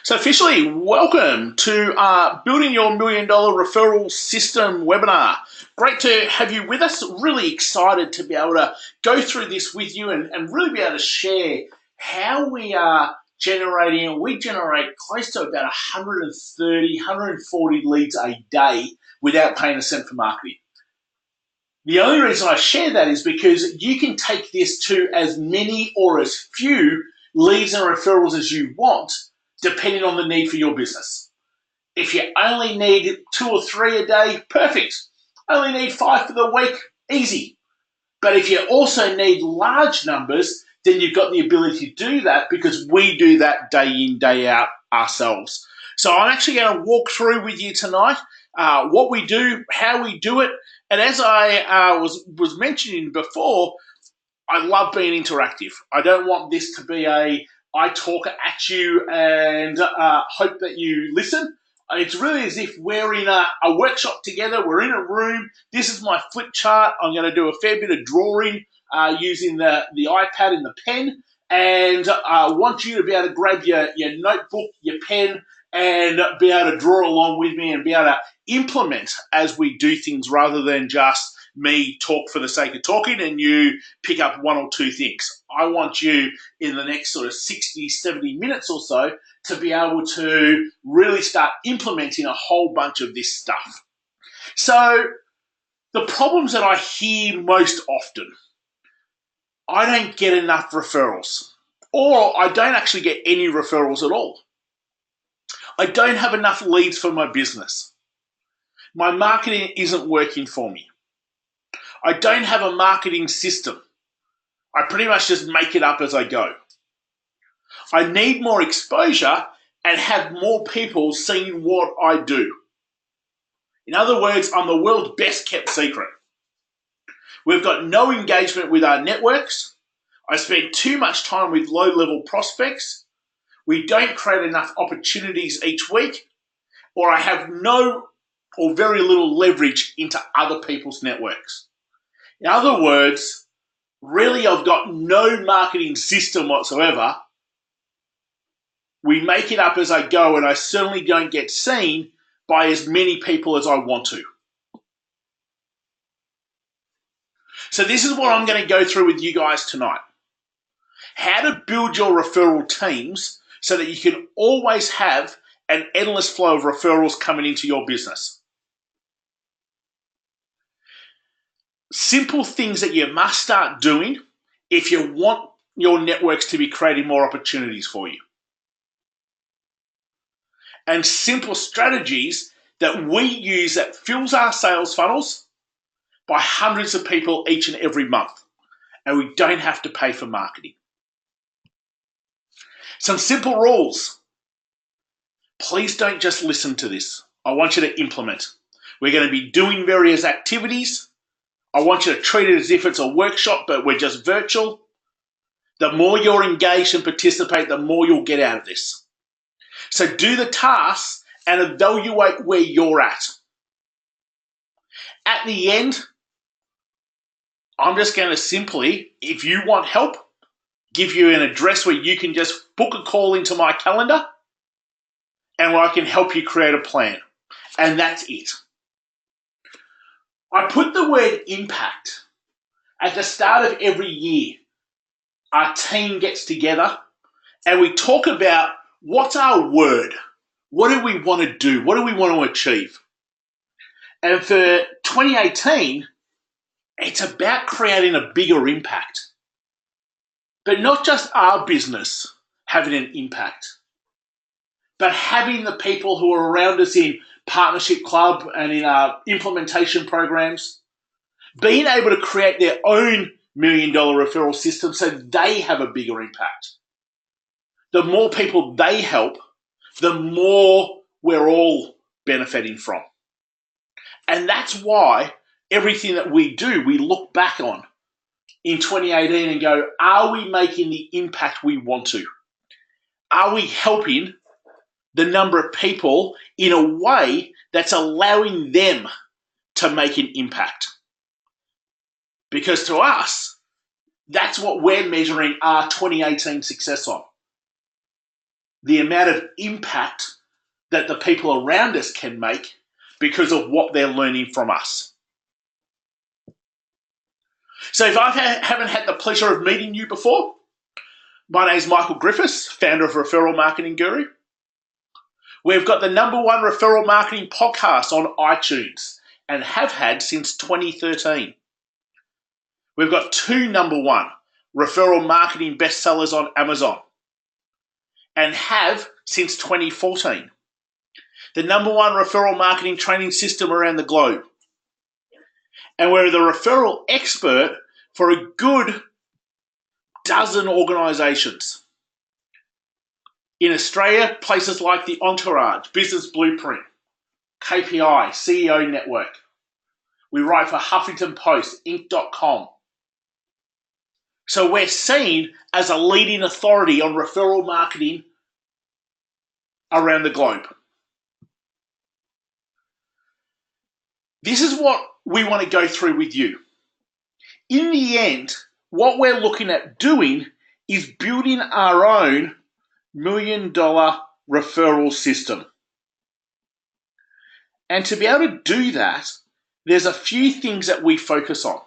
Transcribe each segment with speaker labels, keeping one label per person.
Speaker 1: So officially, welcome to Building Your Million Dollar Referral System webinar. Great to have you with us. Really excited to be able to go through this with you and really be able to share how we are generating. We generate close to about 130, 140 leads a day without paying a cent for marketing. The only reason I share that is because you can take this to as many or as few leads and referrals as you want, depending on the need for your business. If you only need 2 or 3 a day, perfect. Only need 5 for the week, easy. But if you also need large numbers, then you've got the ability to do that because we do that day in, day out ourselves. So I'm actually going to walk through with you tonight what we do, how we do it. And as I was mentioning before, I love being interactive. I don't want this to be I talk at you and hope that you listen. It's really as if we're in a workshop together. We're in a room. This is my flip chart. I'm going to do a fair bit of drawing using the iPad and the pen. And I want you to be able to grab your notebook, your pen, and be able to draw along with me and be able to implement as we do things rather than just me talk for the sake of talking and you pick up 1 or 2 things. I want you in the next sort of 60, 70 minutes or so to be able to really start implementing a whole bunch of this stuff. So the problems that I hear most often, I don't get enough referrals, or I don't actually get any referrals at all. I don't have enough leads for my business. My marketing isn't working for me. I don't have a marketing system. I pretty much just make it up as I go. I need more exposure and have more people seeing what I do. In other words, I'm the world's best kept secret. We've got no engagement with our networks. I spend too much time with low-level prospects. We don't create enough opportunities each week, or I have no or very little leverage into other people's networks. In other words, really I've got no marketing system whatsoever. We make it up as I go, and I certainly don't get seen by as many people as I want to. So this is what I'm going to go through with you guys tonight. How to build your referral teams so that you can always have an endless flow of referrals coming into your business. Simple things that you must start doing if you want your networks to be creating more opportunities for you. And simple strategies that we use that fills our sales funnels by hundreds of people each and every month. And we don't have to pay for marketing. Some simple rules. Please don't just listen to this. I want you to implement. We're going to be doing various activities. I want you to treat it as if it's a workshop, but we're just virtual. The more you're engaged and participate, the more you'll get out of this. So do the tasks and evaluate where you're at. At the end, I'm just going to simply, if you want help, give you an address where you can just book a call into my calendar and where I can help you create a plan. And that's it. I put the word impact at the start of every year. Our team gets together and we talk about what's our word? What do we want to do? What do we want to achieve? And for 2018, it's about creating a bigger impact. But not just our business having an impact, but having the people who are around us in Partnership Club and in our implementation programs, being able to create their own $1 million referral system so they have a bigger impact. The more people they help, the more we're all benefiting from. And that's why everything that we do, we look back on in 2018 and go, are we making the impact we want to? Are we helping the number of people in a way that's allowing them to make an impact? Because to us, that's what we're measuring our 2018 success on. the amount of impact that the people around us can make because of what they're learning from us. So if I haven't had the pleasure of meeting you before, my name is Michael Griffiths, founder of Referral Marketing Guru. We've got the #1 referral marketing podcast on iTunes and have had since 2013. We've got 2 #1 referral marketing bestsellers on Amazon and have since 2014. The #1 referral marketing training system around the globe. And we're the referral expert for a good dozen organisations. In Australia, places like the Entourage, Business Blueprint, KPI, CEO Network. We write for Huffington Post, Inc.com. So we're seen as a leading authority on referral marketing around the globe. This is what we want to go through with you. In the end, what we're looking at doing is building our own $1 million referral system. And to be able to do that, there's a few things that we focus on.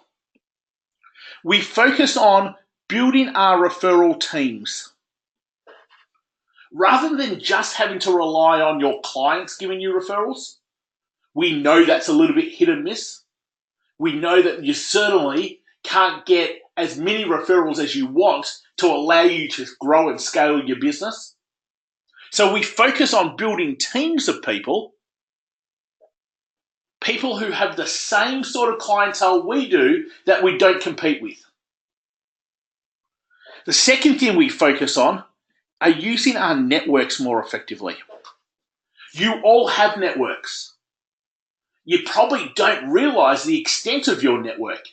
Speaker 1: We focus on building our referral teams. Rather than just having to rely on your clients giving you referrals, we know that's a little bit hit and miss. We know that you certainly can't get as many referrals as you want to allow you to grow and scale your business. So we focus on building teams of people who have the same sort of clientele we do that we don't compete with. The second thing we focus on are using our networks more effectively. You all have networks. You probably don't realize the extent of your network.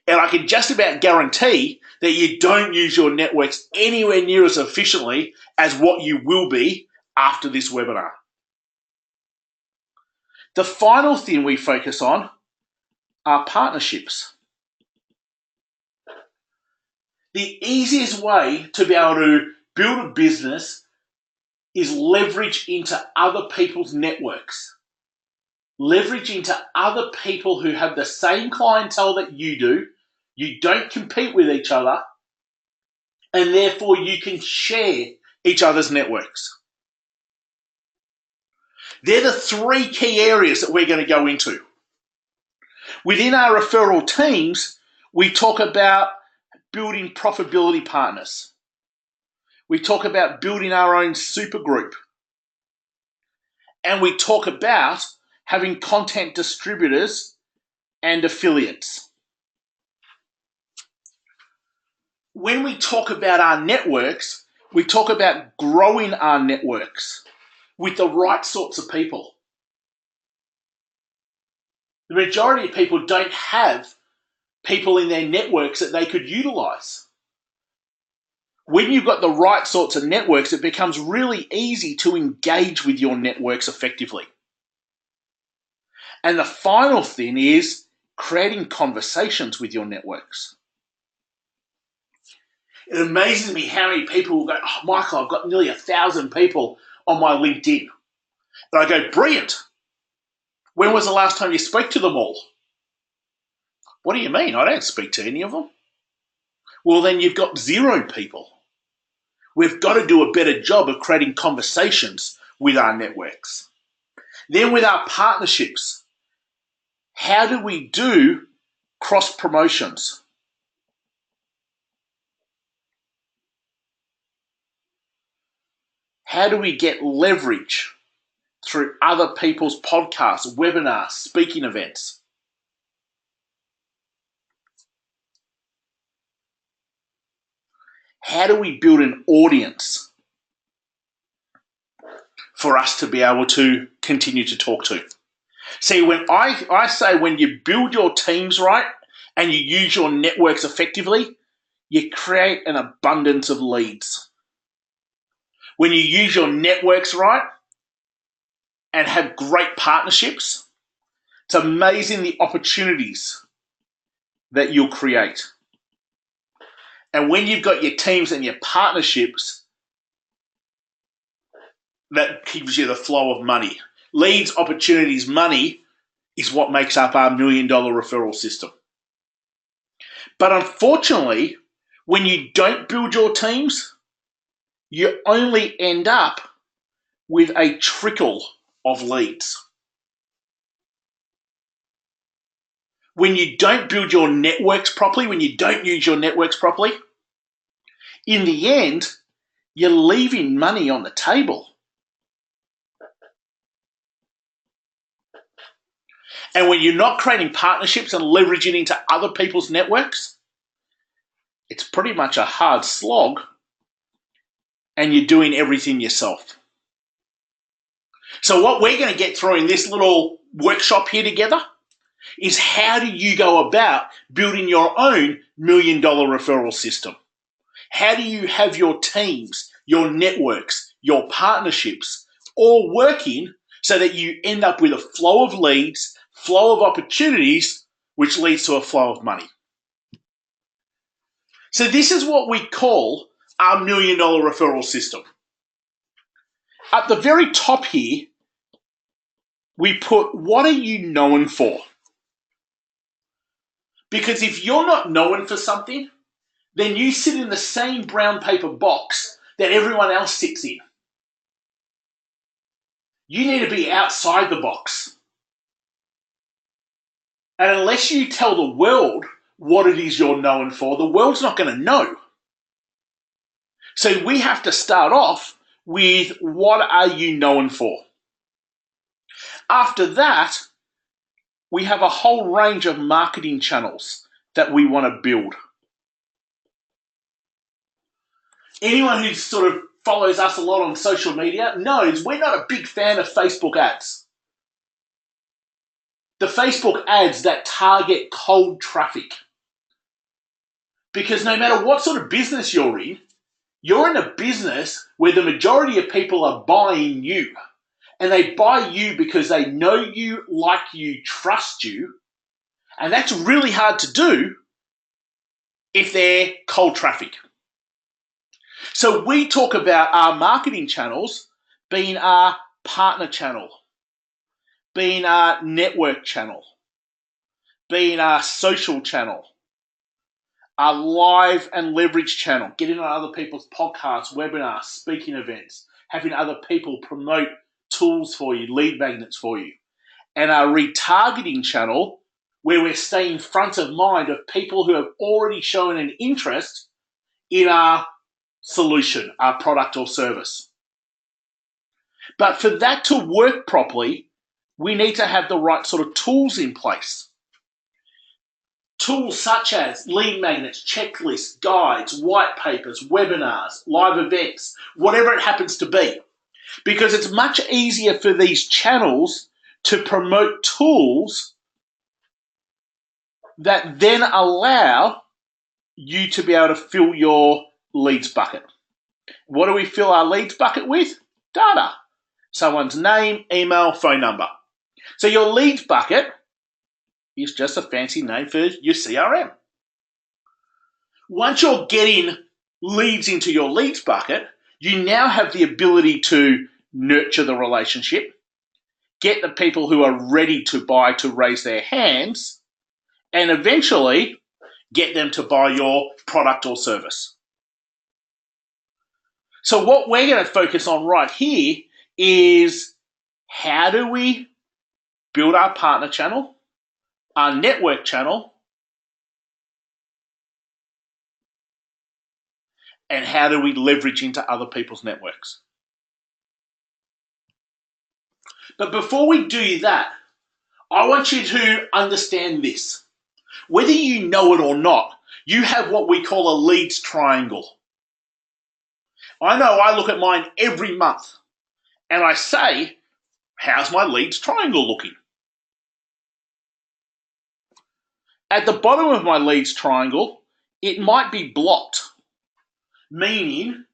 Speaker 1: And I can just about guarantee that you don't use your networks anywhere near as efficiently as what you will be after this webinar. The final thing we focus on are partnerships. The easiest way to be able to build a business is leverage into other people's networks. Leverage into other people who have the same clientele that you do. You don't compete with each other, and therefore you can share each other's networks. They're the 3 key areas that we're going to go into. Within our referral teams, we talk about building profitability partners. We talk about building our own super group. And we talk about having content distributors and affiliates. When we talk about our networks, we talk about growing our networks with the right sorts of people. The majority of people don't have people in their networks that they could utilize. When you've got the right sorts of networks, it becomes really easy to engage with your networks effectively. And the final thing is creating conversations with your networks. It amazes me how many people will go, "Oh, Michael, I've got nearly 1,000 people on my LinkedIn." And I go, "Brilliant. When was the last time you spoke to them all?" "What do you mean? I don't speak to any of them." "Well, then you've got 0 people. We've got to do a better job of creating conversations with our networks." Then with our partnerships, how do we do cross promotions? How do we get leverage through other people's podcasts, webinars, speaking events? How do we build an audience for us to be able to continue to talk to? See, when I say when you build your teams right and you use your networks effectively, you create an abundance of leads. When you use your networks right and have great partnerships, it's amazing the opportunities that you'll create. And when you've got your teams and your partnerships, that gives you the flow of money. Leads, opportunities, money is what makes up our $1 million referral system. But unfortunately, when you don't build your teams, you only end up with a trickle of leads. When you don't build your networks properly, when you don't use your networks properly, in the end, you're leaving money on the table. And when you're not creating partnerships and leveraging into other people's networks, it's pretty much a hard slog, and you're doing everything yourself. So what we're going to get through in this little workshop here together is how do you go about building your own $1 million referral system? How do you have your teams, your networks, your partnerships all working so that you end up with a flow of leads, flow of opportunities, which leads to a flow of money? So this is what we call our $1 million referral system. At the very top here, we put, what are you known for? Because if you're not known for something, then you sit in the same brown paper box that everyone else sits in. You need to be outside the box. And unless you tell the world what it is you're known for, the world's not going to know. So we have to start off with, what are you known for? After that, we have a whole range of marketing channels that we want to build. Anyone who sort of follows us a lot on social media knows we're not a big fan of Facebook ads. The Facebook ads that target cold traffic. Because no matter what sort of business you're in a business where the majority of people are buying you. And they buy you because they know you, like you, trust you. And that's really hard to do if they're cold traffic. So we talk about our marketing channels being our partner channel, being our network channel, being our social channel, our live and leverage channel, getting on other people's podcasts, webinars, speaking events, having other people promote tools for you, lead magnets for you, and our retargeting channel where we're staying front of mind of people who have already shown an interest in our solution, our product or service. But for that to work properly, we need to have the right sort of tools in place. Tools such as lead magnets, checklists, guides, white papers, webinars, live events, whatever it happens to be. Because it's much easier for these channels to promote tools that then allow you to be able to fill your leads bucket. What do we fill our leads bucket with? Data. Someone's name, email, phone number. So your leads bucket is just a fancy name for your CRM. Once you're getting leads into your leads bucket, you now have the ability to nurture the relationship, get the people who are ready to buy to raise their hands, and eventually get them to buy your product or service. So what we're going to focus on right here is, how do we build our partner channel, our network channel, and how do we leverage into other people's networks? But before we do that, I want you to understand this. Whether you know it or not, you have what we call a leads triangle. I know I look at mine every month and I say, how's my leads triangle looking? At the bottom of my leads triangle, it might be blocked, meaning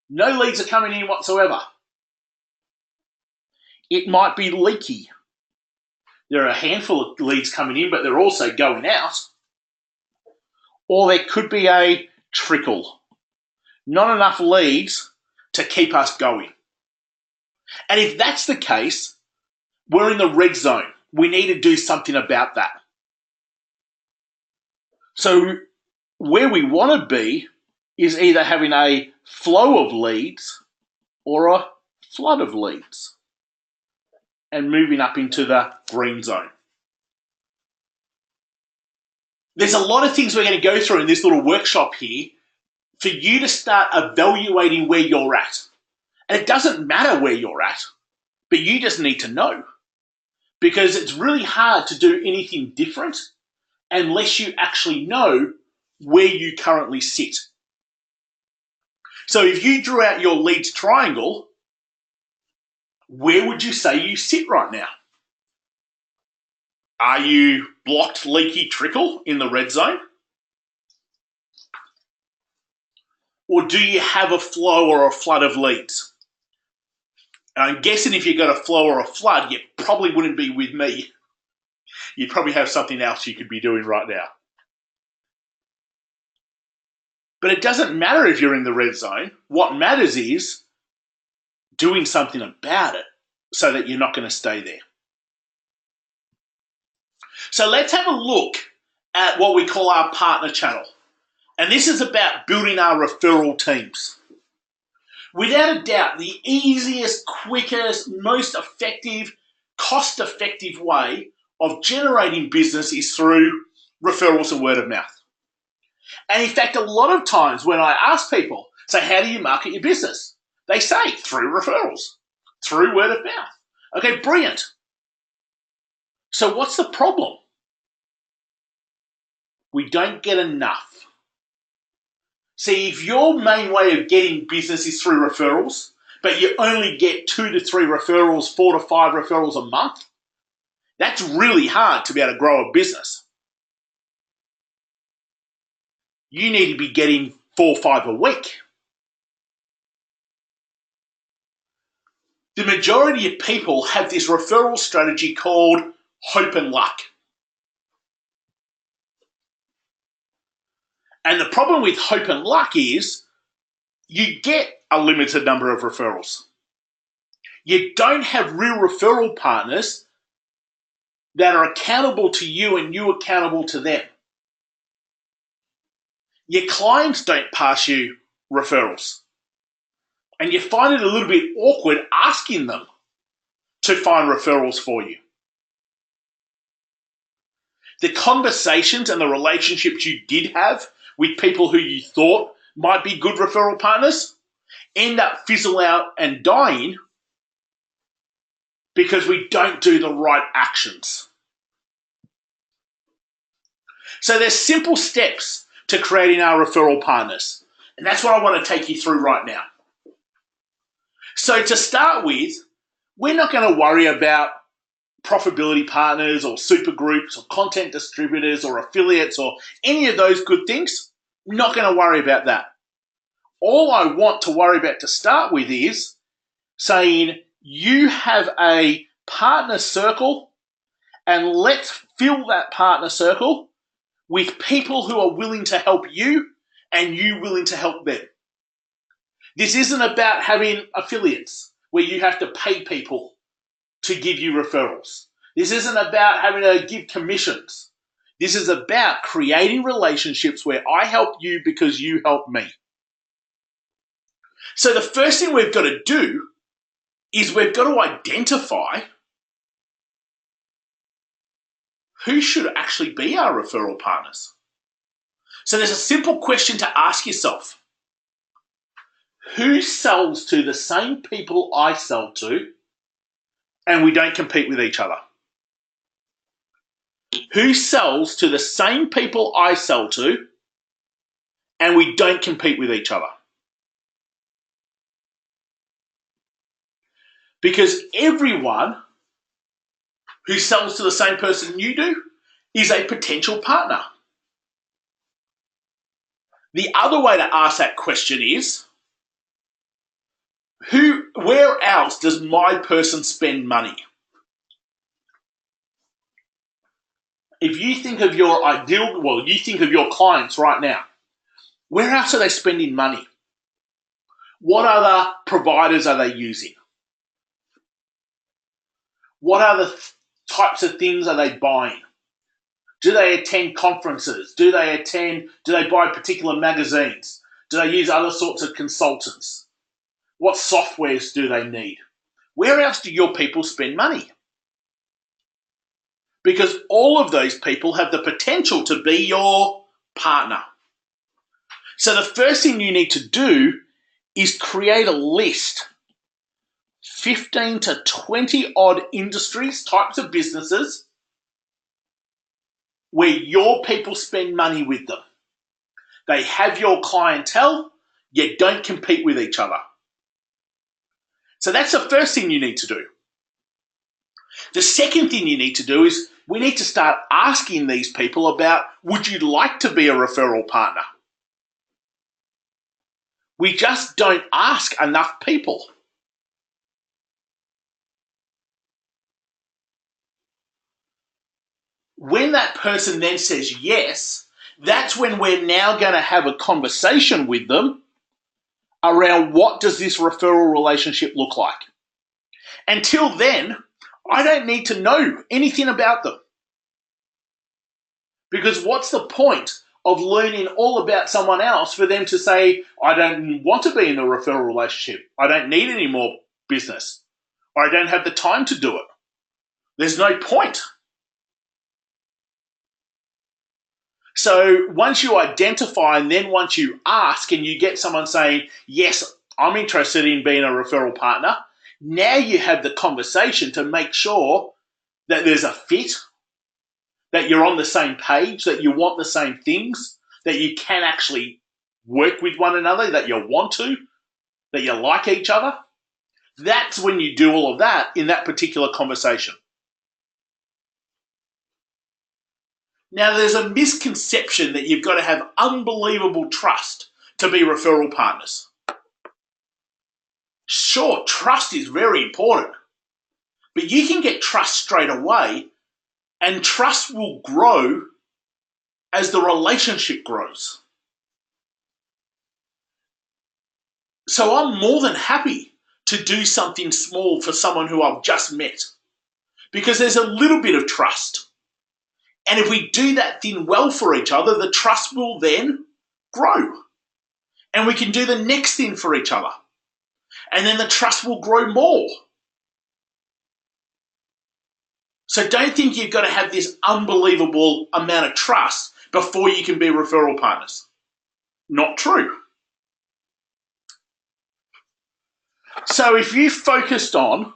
Speaker 1: no leads are coming in whatsoever. It might be leaky. There are a handful of leads coming in, but they're also going out. Or there could be a trickle. Not enough leads to keep us going. And if that's the case, we're in the red zone. We need to do something about that. So where we want to be is either having a flow of leads or a flood of leads and moving up into the green zone. There's a lot of things we're going to go through in this little workshop here for you to start evaluating where you're at. And it doesn't matter where you're at, but you just need to know, because it's really hard to do anything different unless you actually know where you currently sit. So if you drew out your leads triangle, where would you say you sit right now? Are you blocked, leaky trickle in the red zone? Or do you have a flow or a flood of leads? And I'm guessing if you got a flow or a flood, you probably wouldn't be with me. You'd probably have something else you could be doing right now. But it doesn't matter if you're in the red zone. What matters is doing something about it so that you're not going to stay there. So let's have a look at what we call our partner channel. And this is about building our referral teams. Without a doubt, the easiest, quickest, most effective, cost-effective way of generating business is through referrals and word of mouth. And in fact, a lot of times when I ask people, so how do you market your business? They say through referrals, through word of mouth. Okay, brilliant. So what's the problem? We don't get enough. See, if your main way of getting business is through referrals, but you only get 2 to 3 referrals, 4 to 5 referrals a month, that's really hard to be able to grow a business. You need to be getting 4 or 5 a week. The majority of people have this referral strategy called hope and luck. And the problem with hope and luck is you get a limited number of referrals. You don't have real referral partners that are accountable to you and you accountable to them. Your clients don't pass you referrals. And you find it a little bit awkward asking them to find referrals for you. The conversations and the relationships you did have with people who you thought might be good referral partners end up fizzle out and dying because we don't do the right actions. So there's simple steps to creating our referral partners. And that's what I want to take you through right now. So to start with, we're not going to worry about profitability partners or super groups or content distributors or affiliates or any of those good things. Not going to worry about that. All I want to worry about to start with is saying you have a partner circle and let's fill that partner circle with people who are willing to help you and you willing to help them. This isn't about having affiliates where you have to pay people to give you referrals. This isn't about having to give commissions. This is about creating relationships where I help you because you help me. So the first thing we've got to do is we've got to identify who should actually be our referral partners. So there's a simple question to ask yourself. Who sells to the same people I sell to and we don't compete with each other? Who sells to the same people I sell to and we don't compete with each other? Because everyone who sells to the same person you do is a potential partner. The other way to ask that question is, where else does my person spend money? If you think of your you think of your clients right now, where else are they spending money? What other providers are they using? What other types of things are they buying? Do they attend conferences? Do they buy particular magazines? Do they use other sorts of consultants? What softwares do they need? Where else do your people spend money? Because all of those people have the potential to be your partner. So the first thing you need to do is create a list, 15 to 20 odd industries, types of businesses, where your people spend money with them. They have your clientele, yet don't compete with each other. So that's the first thing you need to do. The second thing you need to do is we need to start asking these people about, would you like to be a referral partner? We just don't ask enough people. When that person then says yes, that's when we're now going to have a conversation with them around what does this referral relationship look like. Until then, I don't need to know anything about them. Because what's the point of learning all about someone else for them to say, I don't want to be in a referral relationship. I don't need any more business. Or I don't have the time to do it. There's no point. So once you identify and then once you ask and you get someone saying, yes, I'm interested in being a referral partner, now you have the conversation to make sure that there's a fit, that you're on the same page, that you want the same things, that you can actually work with one another, that you want to, that you like each other. That's when you do all of that in that particular conversation. Now, there's a misconception that you've got to have unbelievable trust to be referral partners. Sure, trust is very important, but you can get trust straight away, and trust will grow as the relationship grows. So I'm more than happy to do something small for someone who I've just met, because there's a little bit of trust. And if we do that thing well for each other, the trust will then grow. And we can do the next thing for each other. And then the trust will grow more. So don't think you've got to have this unbelievable amount of trust before you can be referral partners. Not true. So if you focused on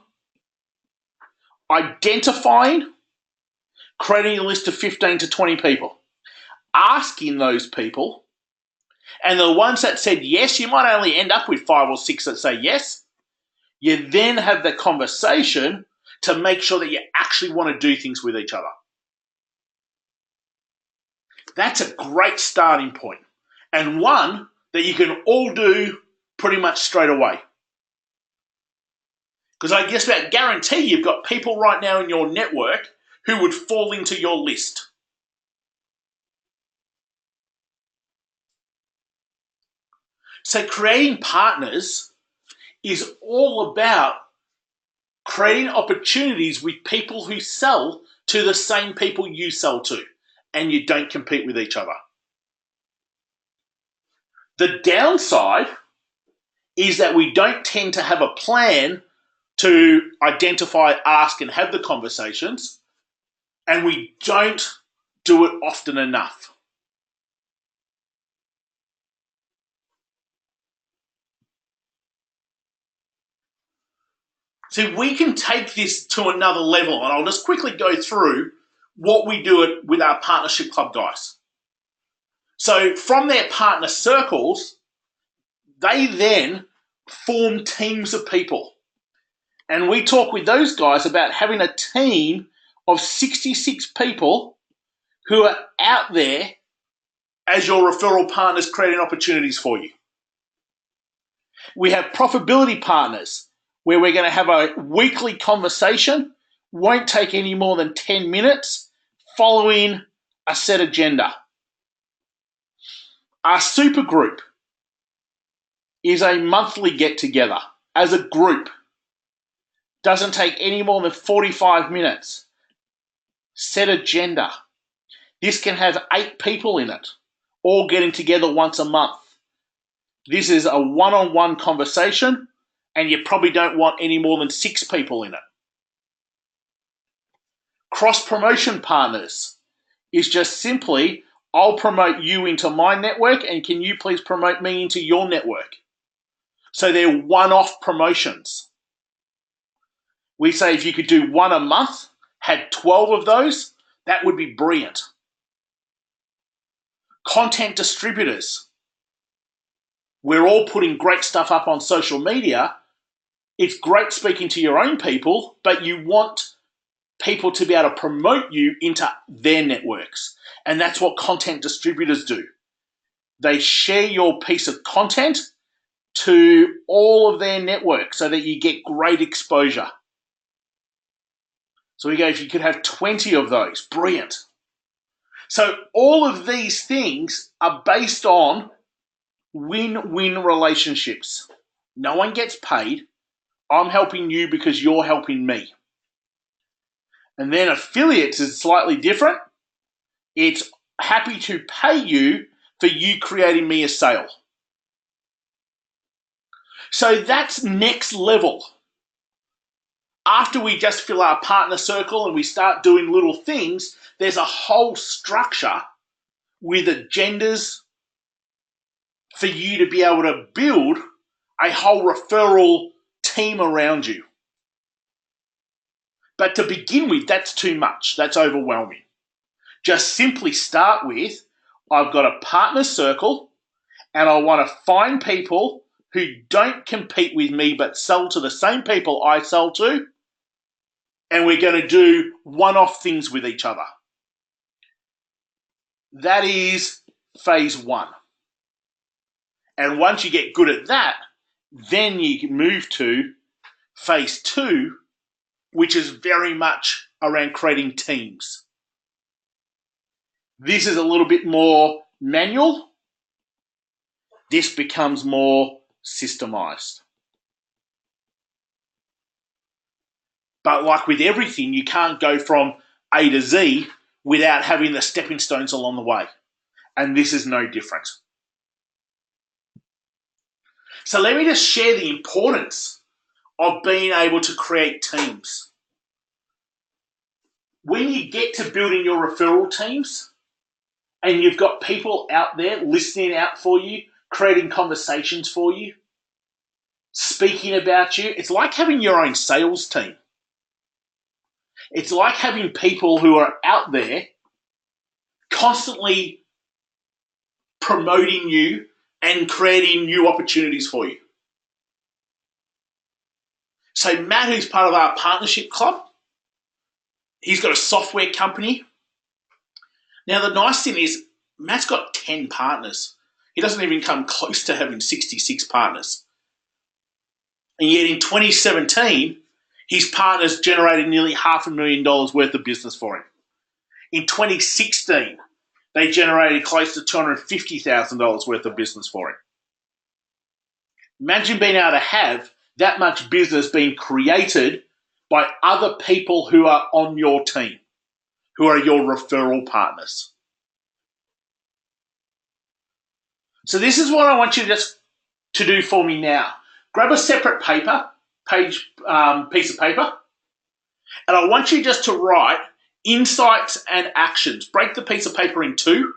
Speaker 1: identifying, creating a list of 15 to 20 people, asking those people, and the ones that said yes, you might only end up with 5 or 6 that say yes. You then have the conversation to make sure that you actually want to do things with each other. That's a great starting point, and one that you can all do pretty much straight away. Because I just about guarantee you've got people right now in your network who would fall into your list. So creating partners is all about creating opportunities with people who sell to the same people you sell to, and you don't compete with each other. The downside is that we don't tend to have a plan to identify, ask, and have the conversations, and we don't do it often enough. So we can take this to another level, and I'll just quickly go through what we do it with our Partnership Club guys. So from their partner circles, they then form teams of people. And we talk with those guys about having a team of 66 people who are out there as your referral partners creating opportunities for you. We have profitability partners where we're going to have a weekly conversation, won't take any more than 10 minutes, following a set agenda. Our super group is a monthly get-together as a group. Doesn't take any more than 45 minutes. Set agenda. This can have 8 people in it, all getting together once a month. This is a one-on-one conversation, and you probably don't want any more than 6 people in it. Cross-promotion partners is just simply, I'll promote you into my network, and can you please promote me into your network? So they're one-off promotions. We say if you could do one a month, had 12 of those, that would be brilliant. Content distributors. We're all putting great stuff up on social media. It's great speaking to your own people, but you want people to be able to promote you into their networks. And that's what content distributors do. They share your piece of content to all of their networks so that you get great exposure. So we go, if you could have 20 of those, brilliant. So all of these things are based on win-win relationships. No one gets paid. I'm helping you because you're helping me. And then affiliates is slightly different. It's happy to pay you for you creating me a sale. So that's next level. After we just fill our partner circle and we start doing little things, there's a whole structure with agendas for you to be able to build a whole referral team around you. But to begin with, that's too much. That's overwhelming. Just simply start with, I've got a partner circle and I want to find people who don't compete with me but sell to the same people I sell to, and we're going to do one-off things with each other. That is phase 1. And once you get good at that, then you can move to phase 2, which is very much around creating teams. This is a little bit more manual. This becomes more systemized. But like with everything, you can't go from A to Z without having the stepping stones along the way. And this is no different. So let me just share the importance of being able to create teams. When you get to building your referral teams and you've got people out there listening out for you, creating conversations for you, speaking about you, it's like having your own sales team. It's like having people who are out there constantly promoting you and creating new opportunities for you. So Matt, who's part of our partnership club, he's got a software company. Now the nice thing is Matt's got 10 partners. He doesn't even come close to having 66 partners. And yet in 2017, his partners generated nearly $500,000 worth of business for him. In 2016, they generated close to $250,000 worth of business for him. Imagine being able to have that much business being created by other people who are on your team, who are your referral partners. So this is what I want you just to do for me now. Grab a separate piece of paper, and I want you just to write insights and actions. Break the piece of paper in 2.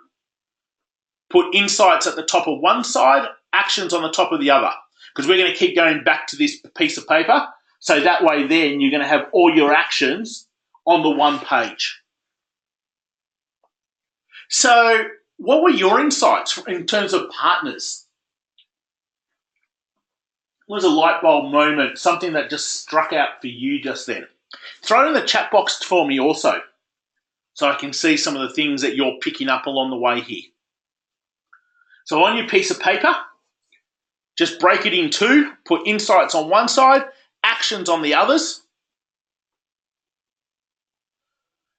Speaker 1: Put insights at the top of one side, actions on the top of the other, because we're going to keep going back to this piece of paper. So that way then you're going to have all your actions on the one page. So what were your insights in terms of partners? It was a light bulb moment, something that just struck out for you just then. Throw it in the chat box for me also, so I can see some of the things that you're picking up along the way here. So on your piece of paper, just break it in 2, put insights on one side, actions on the others,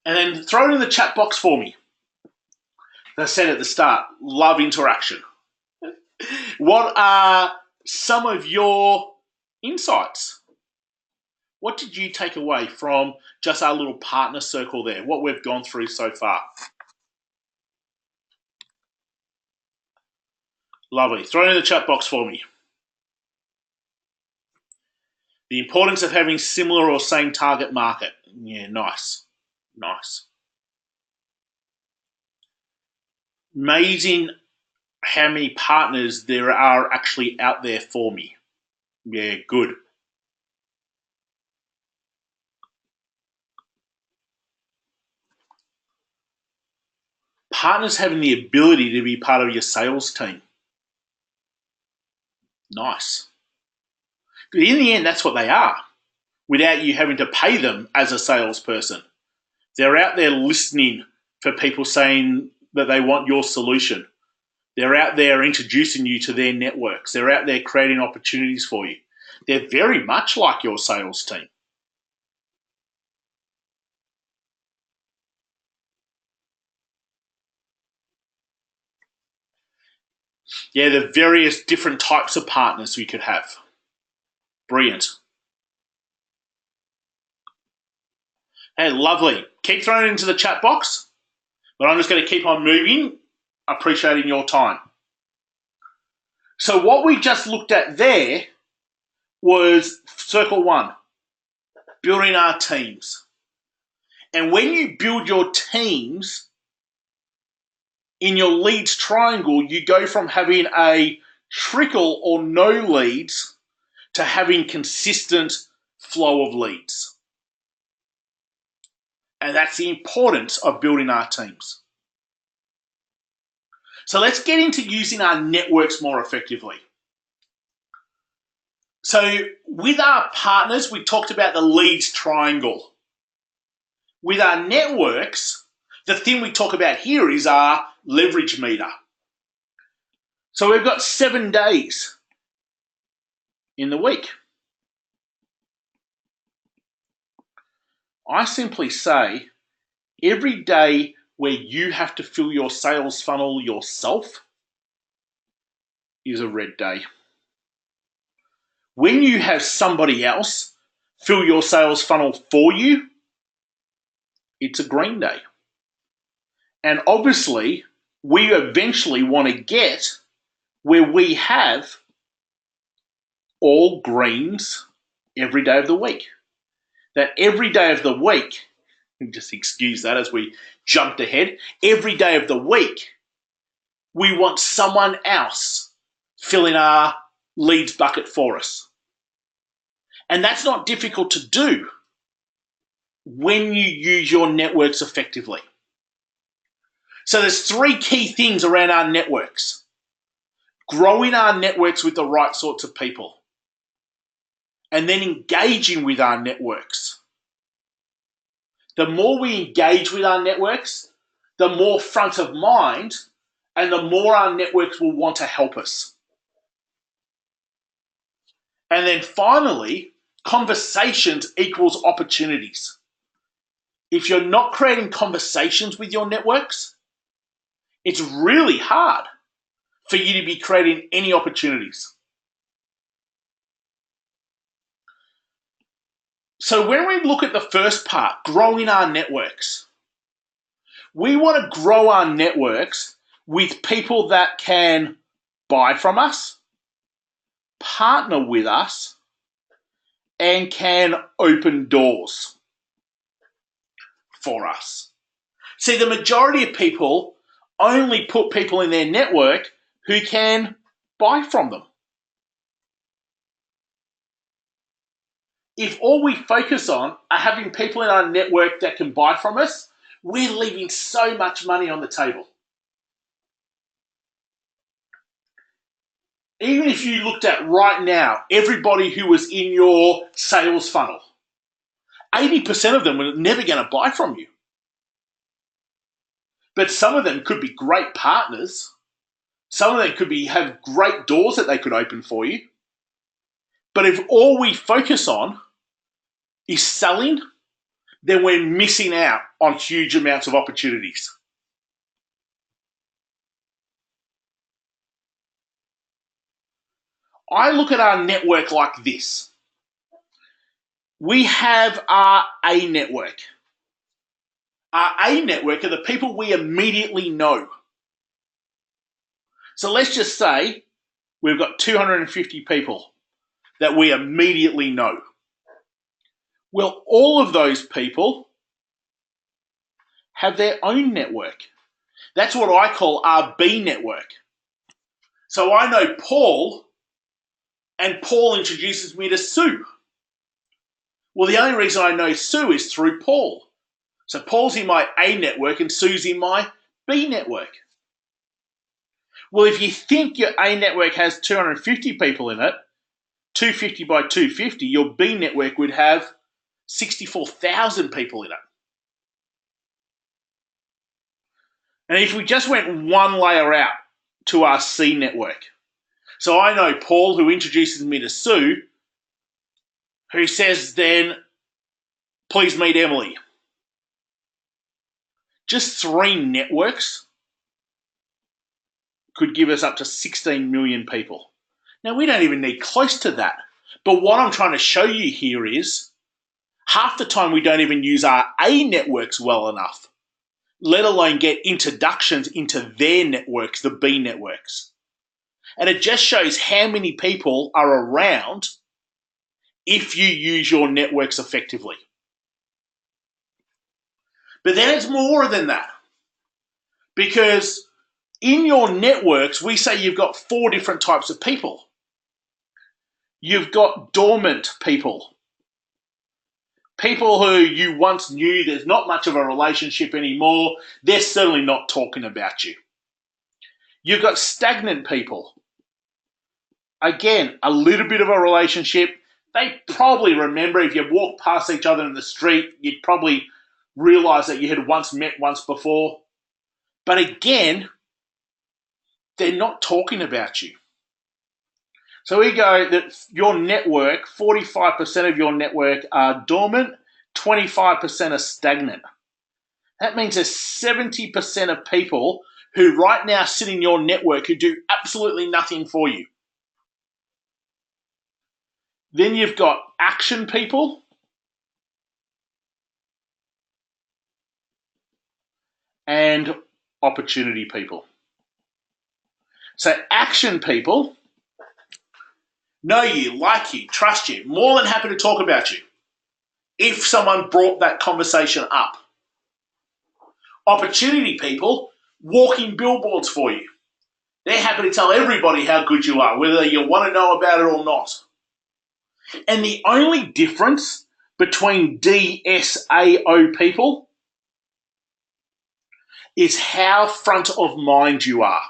Speaker 1: and then throw it in the chat box for me. As I said at the start, love interaction. What are some of your insights? What did you take away from just our little partner circle there, what we've gone through so far? Lovely. Throw it in the chat box for me. The importance of having similar or same target market. Yeah, nice. Nice. Amazing how many partners there are actually out there for me. Yeah, good. Partners having the ability to be part of your sales team. Nice. But in the end, that's what they are, without you having to pay them as a salesperson. They're out there listening for people saying that they want your solution. They're out there introducing you to their networks. They're out there creating opportunities for you. They're very much like your sales team. Yeah, the various different types of partners we could have. Brilliant. Hey, lovely. Keep throwing it into the chat box, but I'm just going to keep on moving, appreciating your time. So what we just looked at there was circle one, building our teams. And when you build your teams in your leads triangle, you go from having a trickle or no leads to having consistent flow of leads. And that's the importance of building our teams. So let's get into using our networks more effectively. So with our partners, we talked about the leads triangle. With our networks, the thing we talk about here is our leverage meter. So we've got 7 days in the week. I simply say every day where you have to fill your sales funnel yourself is a red day. When you have somebody else fill your sales funnel for you, it's a green day. And obviously, we eventually want to get where we have all greens every day of the week. That every day of the week, just excuse that as we jumped ahead, every day of the week, we want someone else filling our leads bucket for us. And that's not difficult to do when you use your networks effectively. So there's 3 key things around our networks. Growing our networks with the right sorts of people. And then engaging with our networks. The more we engage with our networks, the more front of mind and the more our networks will want to help us. And then finally, conversations equals opportunities. If you're not creating conversations with your networks, it's really hard for you to be creating any opportunities. So when we look at the first part, growing our networks, we want to grow our networks with people that can buy from us, partner with us, and can open doors for us. See, the majority of people only put people in their network who can buy from them. If all we focus on are having people in our network that can buy from us, we're leaving so much money on the table. Even if you looked at right now, everybody who was in your sales funnel, 80% of them are never going to buy from you. But some of them could be great partners. Some of them could have great doors that they could open for you. But if all we focus on is selling, then we're missing out on huge amounts of opportunities. I look at our network like this. We have our A network. Our A network are the people we immediately know. So let's just say we've got 250 people that we immediately know. Well, all of those people have their own network. That's what I call our B network. So I know Paul, and Paul introduces me to Sue. Well, the only reason I know Sue is through Paul. So Paul's in my A network and Sue's in my B network. Well, if you think your A network has 250 people in it, 250 by 250, your B network would have 64,000 people in it. And if we just went one layer out to our C network, so I know Paul, who introduces me to Sue, who says then, please meet Emily. Just 3 networks could give us up to 16 million people. Now, we don't even need close to that. But what I'm trying to show you here is half the time we don't even use our A networks well enough, let alone get introductions into their networks, the B networks. And it just shows how many people are around if you use your networks effectively. But then it's more than that. Because in your networks, we say you've got 4 different types of people. You've got dormant people. People who you once knew, there's not much of a relationship anymore. They're certainly not talking about you. You've got stagnant people. Again, a little bit of a relationship. They probably remember if you walk past each other in the street, you'd probably realize that you had once met once before. But again, they're not talking about you. So we go that your network, 45% of your network are dormant, 25% are stagnant. That means there's 70% of people who right now sit in your network who do absolutely nothing for you. Then you've got action people. And opportunity people. So action people know you, like you, trust you, more than happy to talk about you if someone brought that conversation up. Opportunity people, walking billboards for you. They're happy to tell everybody how good you are, whether you want to know about it or not. And the only difference between DSAO people is how front of mind you are.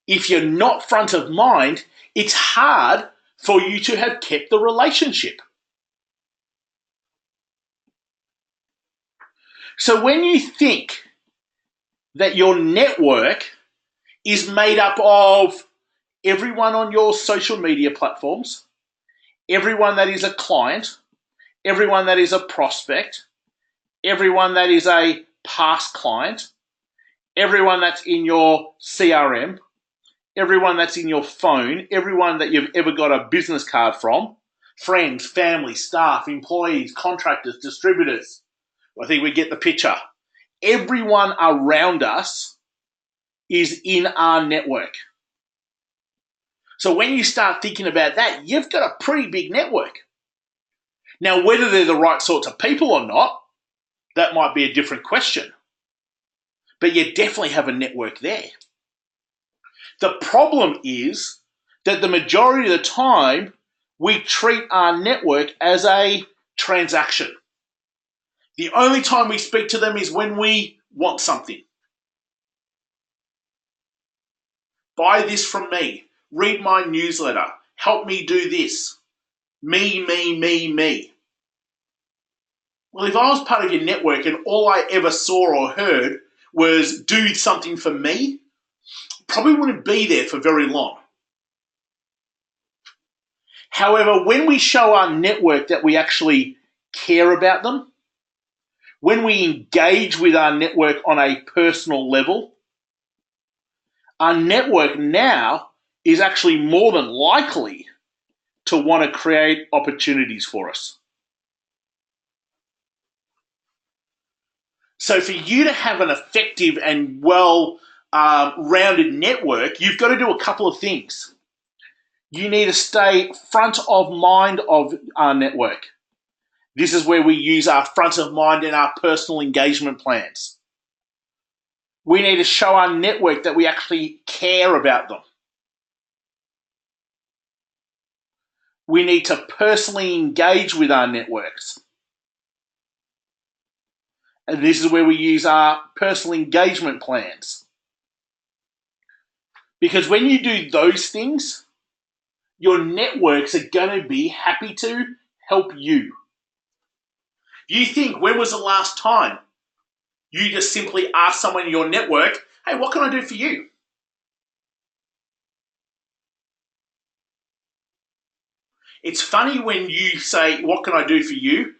Speaker 1: If you're not front of mind, it's hard for you to have kept the relationship. So when you think that your network is made up of everyone on your social media platforms, everyone that is a client, everyone that is a prospect, everyone that is a past client, everyone that's in your CRM, everyone that's in your phone, everyone that you've ever got a business card from, friends, family, staff, employees, contractors, distributors. I think we get the picture. Everyone around us is in our network. So when you start thinking about that, you've got a pretty big network. Now, whether they're the right sorts of people or not, that might be a different question. But you definitely have a network there. The problem is that the majority of the time, we treat our network as a transaction. The only time we speak to them is when we want something. Buy this from me. Read my newsletter. Help me do this. Me, me, me, me. Well, if I was part of your network and all I ever saw or heard was do something for me, probably wouldn't be there for very long. However, when we show our network that we actually care about them, when we engage with our network on a personal level, our network now is actually more than likely to want to create opportunities for us. So for you to have an effective and well-rounded network, you've got to do a couple of things. You need to stay front of mind of our network. This is where we use our front of mind in our personal engagement plans. We need to show our network that we actually care about them. We need to personally engage with our networks. And this is where we use our personal engagement plans. Because when you do those things, your networks are going to be happy to help you. You think, when was the last time you just simply asked someone in your network, hey, what can I do for you? It's funny when you say, what can I do for you?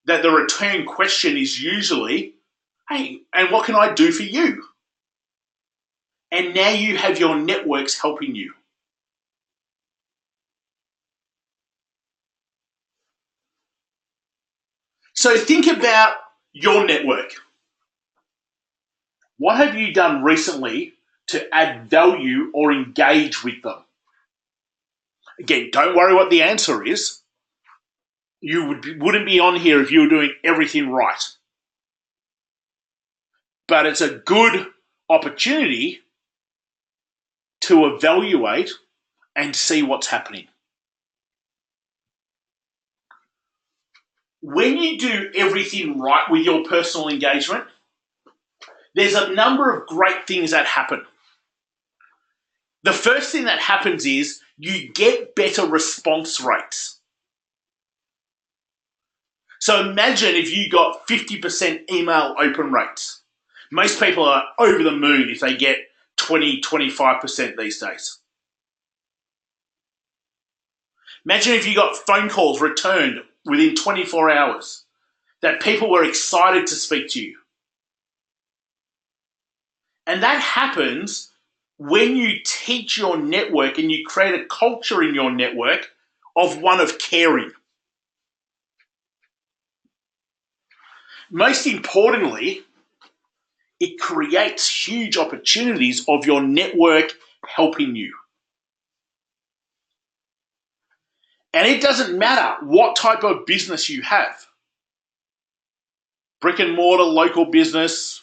Speaker 1: That the return question is usually, hey, and what can I do for you? And now you have your networks helping you. So think about your network. What have you done recently to add value or engage with them? Again, don't worry what the answer is. You wouldn't be on here if you were doing everything right. But it's a good opportunity to evaluate and see what's happening. When you do everything right with your personal engagement, there's a number of great things that happen. The first thing that happens is you get better response rates. So imagine if you got 50% email open rates. Most people are over the moon if they get 20, 25% these days. Imagine if you got phone calls returned within 24 hours, that people were excited to speak to you. And that happens when you teach your network and you create a culture in your network of one of caring. Most importantly, it creates huge opportunities of your network helping you. And it doesn't matter what type of business you have. Brick and mortar, local business,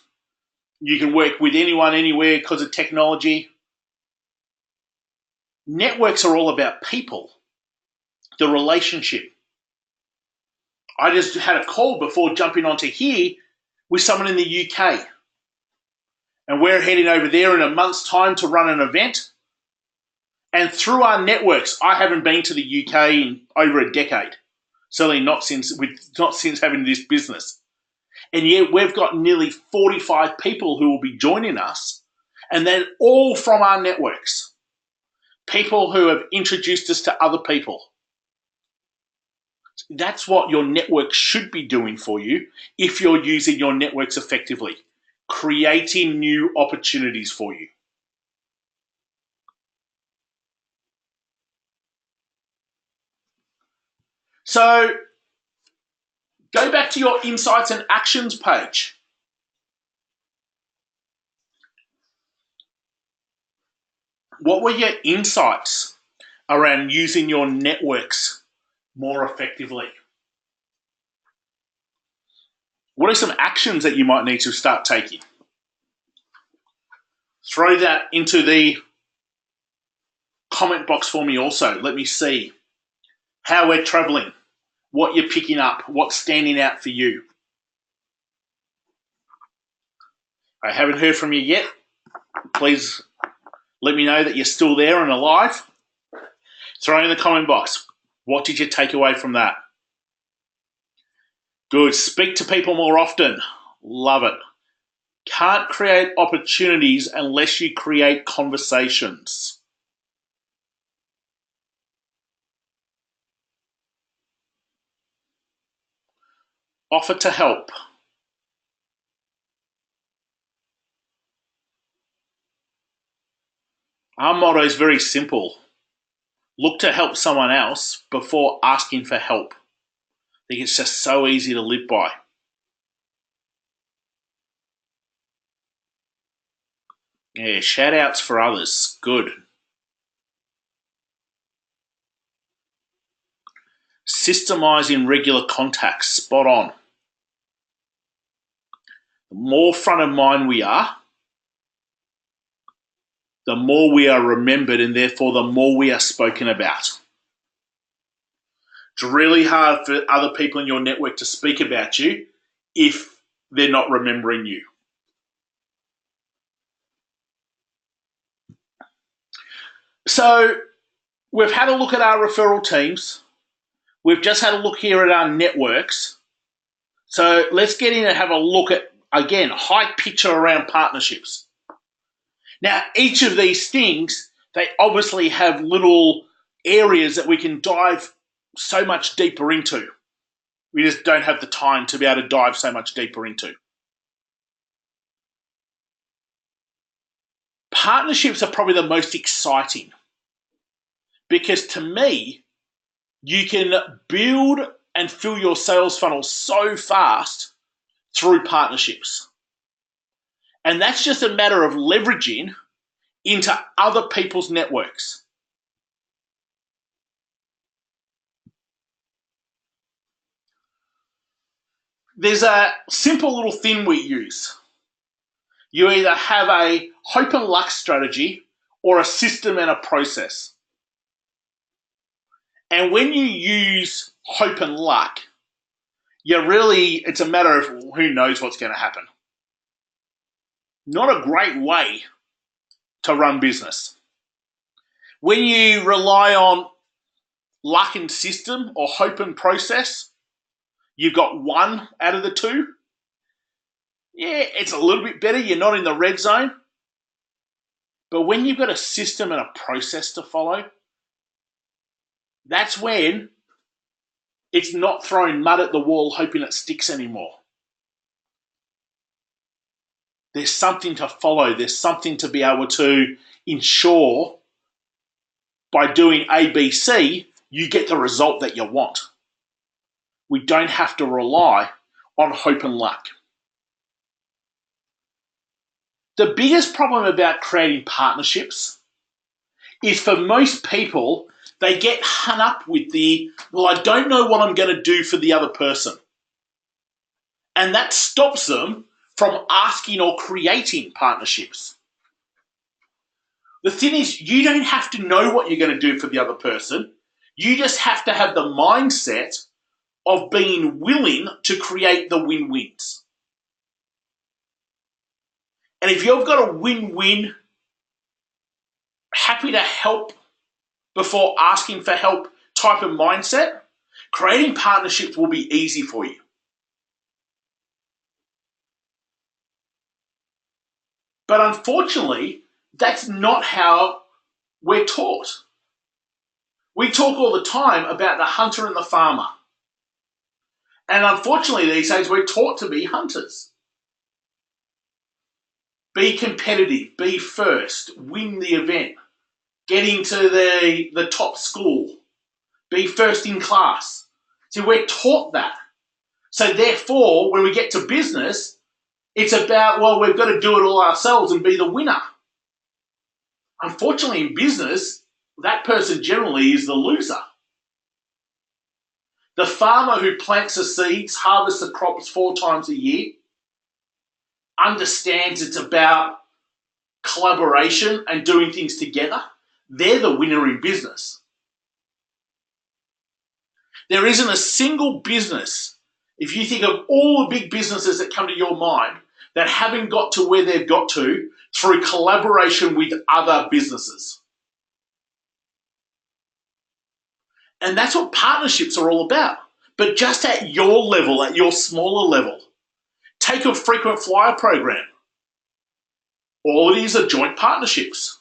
Speaker 1: you can work with anyone, anywhere because of technology. Networks are all about people, the relationship. I just had a call before jumping onto here with someone in the UK. And we're heading over there in a month's time to run an event. And through our networks, I haven't been to the UK in over a decade. Certainly not since having this business. And yet we've got nearly 45 people who will be joining us. And they're all from our networks. People who have introduced us to other people. That's what your network should be doing for you if you're using your networks effectively. Creating new opportunities for you. So go back to your insights and actions page. What were your insights around using your networks more effectively? What are some actions that you might need to start taking? Throw that into the comment box for me also. Let me see how we're traveling, what you're picking up, what's standing out for you. I haven't heard from you yet. Please let me know that you're still there and alive. Throw in the comment box. What did you take away from that? Good. Speak to people more often. Love it. Can't create opportunities unless you create conversations. Offer to help. Our motto is very simple. look to help someone else before asking for help. I think it's just so easy to live by. Yeah, shout outs for others. Good. Systemizing regular contacts. Spot on. The more front of mind we are, the more we are remembered, and therefore the more we are spoken about. It's really hard for other people in your network to speak about you if they're not remembering you. So we've had a look at our referral teams. We've just had a look here at our networks. So let's get in and have a look at, again, high picture around partnerships. Now, each of these things, they obviously have little areas that we can dive so much deeper into. We just don't have the time to be able to dive so much deeper into. Partnerships are probably the most exciting because to me, you can build and fill your sales funnel so fast through partnerships. And that's just a matter of leveraging into other people's networks. There's a simple little thing we use. You either have a hope and luck strategy or a system and a process. And when you use hope and luck, it's a matter of who knows what's going to happen. Not a great way to run business. When you rely on luck and system or hope and process, you've got one out of the two. Yeah, it's a little bit better. You're not in the red zone. But when you've got a system and a process to follow, that's when it's not throwing mud at the wall hoping it sticks anymore. There's something to follow. There's something to be able to ensure by doing A, B, C, you get the result that you want. We don't have to rely on hope and luck. The biggest problem about creating partnerships is for most people, they get hung up with I don't know what I'm going to do for the other person. And that stops them from asking or creating partnerships. The thing is, you don't have to know what you're going to do for the other person. You just have to have the mindset of being willing to create the win-wins. And if you've got a win-win, happy to help before asking for help type of mindset, creating partnerships will be easy for you. But unfortunately, that's not how we're taught. We talk all the time about the hunter and the farmer. And unfortunately, these days, we're taught to be hunters. Be competitive, be first, win the event, get into the top school, be first in class. See, we're taught that. So therefore, when we get to business, it's about, we've got to do it all ourselves and be the winner. Unfortunately, in business, that person generally is the loser. The farmer who plants the seeds, harvests the crops 4 times a year, understands it's about collaboration and doing things together. They're the winner in business. There isn't a single business, if you think of all the big businesses that come to your mind, that haven't got to where they've got to through collaboration with other businesses. And that's what partnerships are all about. But just at your level, at your smaller level, take a frequent flyer program. All it is are joint partnerships.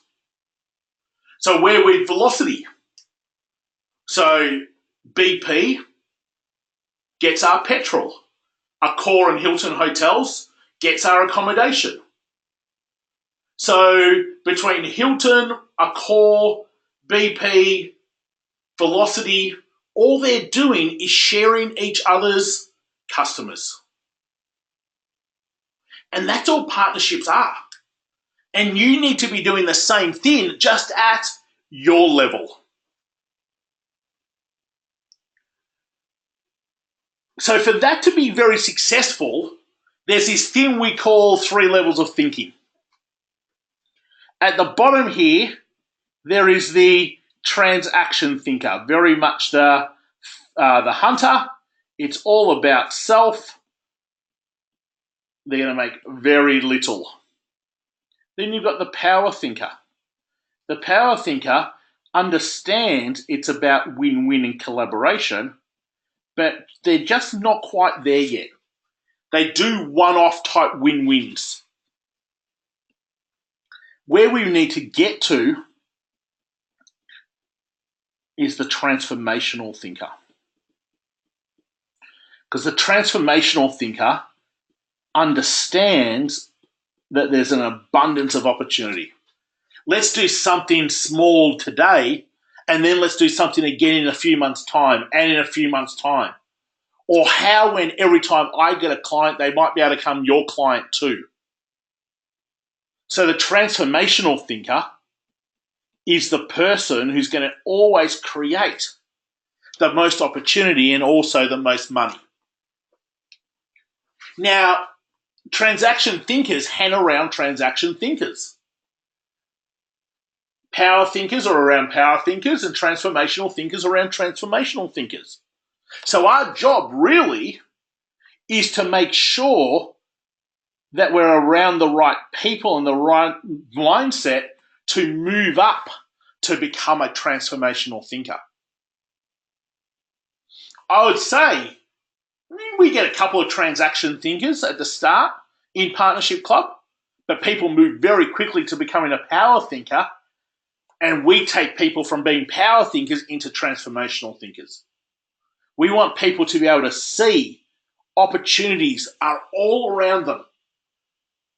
Speaker 1: So we're with Velocity. So BP gets our petrol. Accor and Hilton hotels gets our accommodation. So between Hilton, Accor, BP, Velocity, all they're doing is sharing each other's customers. And that's all partnerships are. And you need to be doing the same thing, just at your level. So for that to be very successful, there's this thing we call 3 levels of thinking. At the bottom here, there is the transaction thinker, very much the hunter. It's all about self. They're going to make very little. Then you've got the power thinker. The power thinker understands it's about win-win and collaboration, but they're just not quite there yet. They do one-off type win-wins. Where we need to get to is the transformational thinker. Because the transformational thinker understands that there's an abundance of opportunity. Let's do something small today, and then let's do something again in a few months' time, and in a few months' time. Or how when every time I get a client, they might be able to become your client too. So the transformational thinker is the person who's going to always create the most opportunity and also the most money. Now, transaction thinkers hang around transaction thinkers. Power thinkers are around power thinkers, and transformational thinkers around transformational thinkers. So our job really is to make sure that we're around the right people and the right mindset to move up to become a transformational thinker. I would say we get a couple of transaction thinkers at the start in Partnership Club, but people move very quickly to becoming a power thinker, and we take people from being power thinkers into transformational thinkers. We want people to be able to see opportunities are all around them,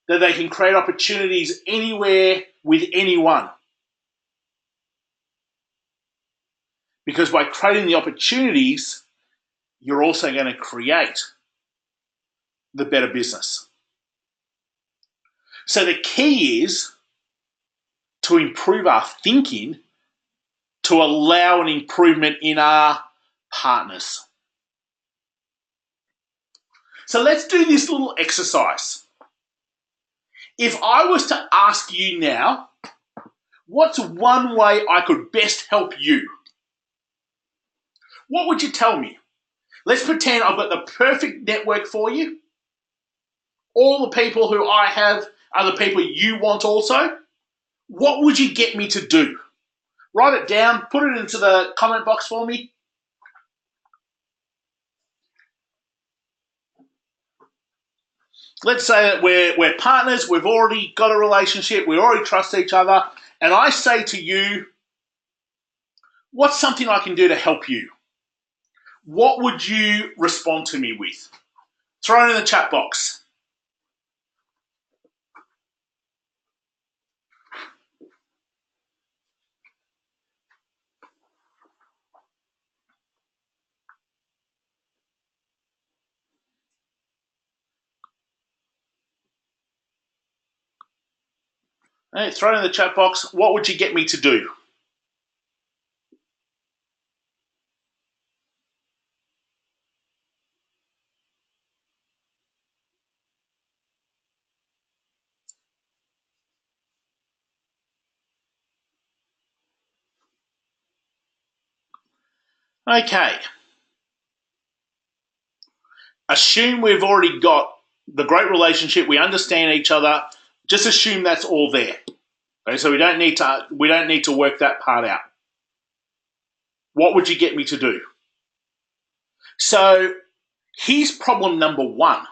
Speaker 1: that they can create opportunities anywhere with anyone. Because by creating the opportunities, you're also going to create the better business. So the key is to improve our thinking to allow an improvement in our partners. So let's do this little exercise. If I was to ask you now, what's one way I could best help you? What would you tell me? Let's pretend I've got the perfect network for you. All the people who I have are the people you want also. What would you get me to do? Write it down, put it into the comment box for me. Let's say that we're partners, we've already got a relationship, we already trust each other, and I say to you, what's something I can do to help you? What would you respond to me with? Throw it in the chat box. Hey, throw it in the chat box. What would you get me to do? Okay. Assume we've already got the great relationship, we understand each other. Just assume that's all there. Okay, so we don't need to work that part out. What would you get me to do? So here's problem number one.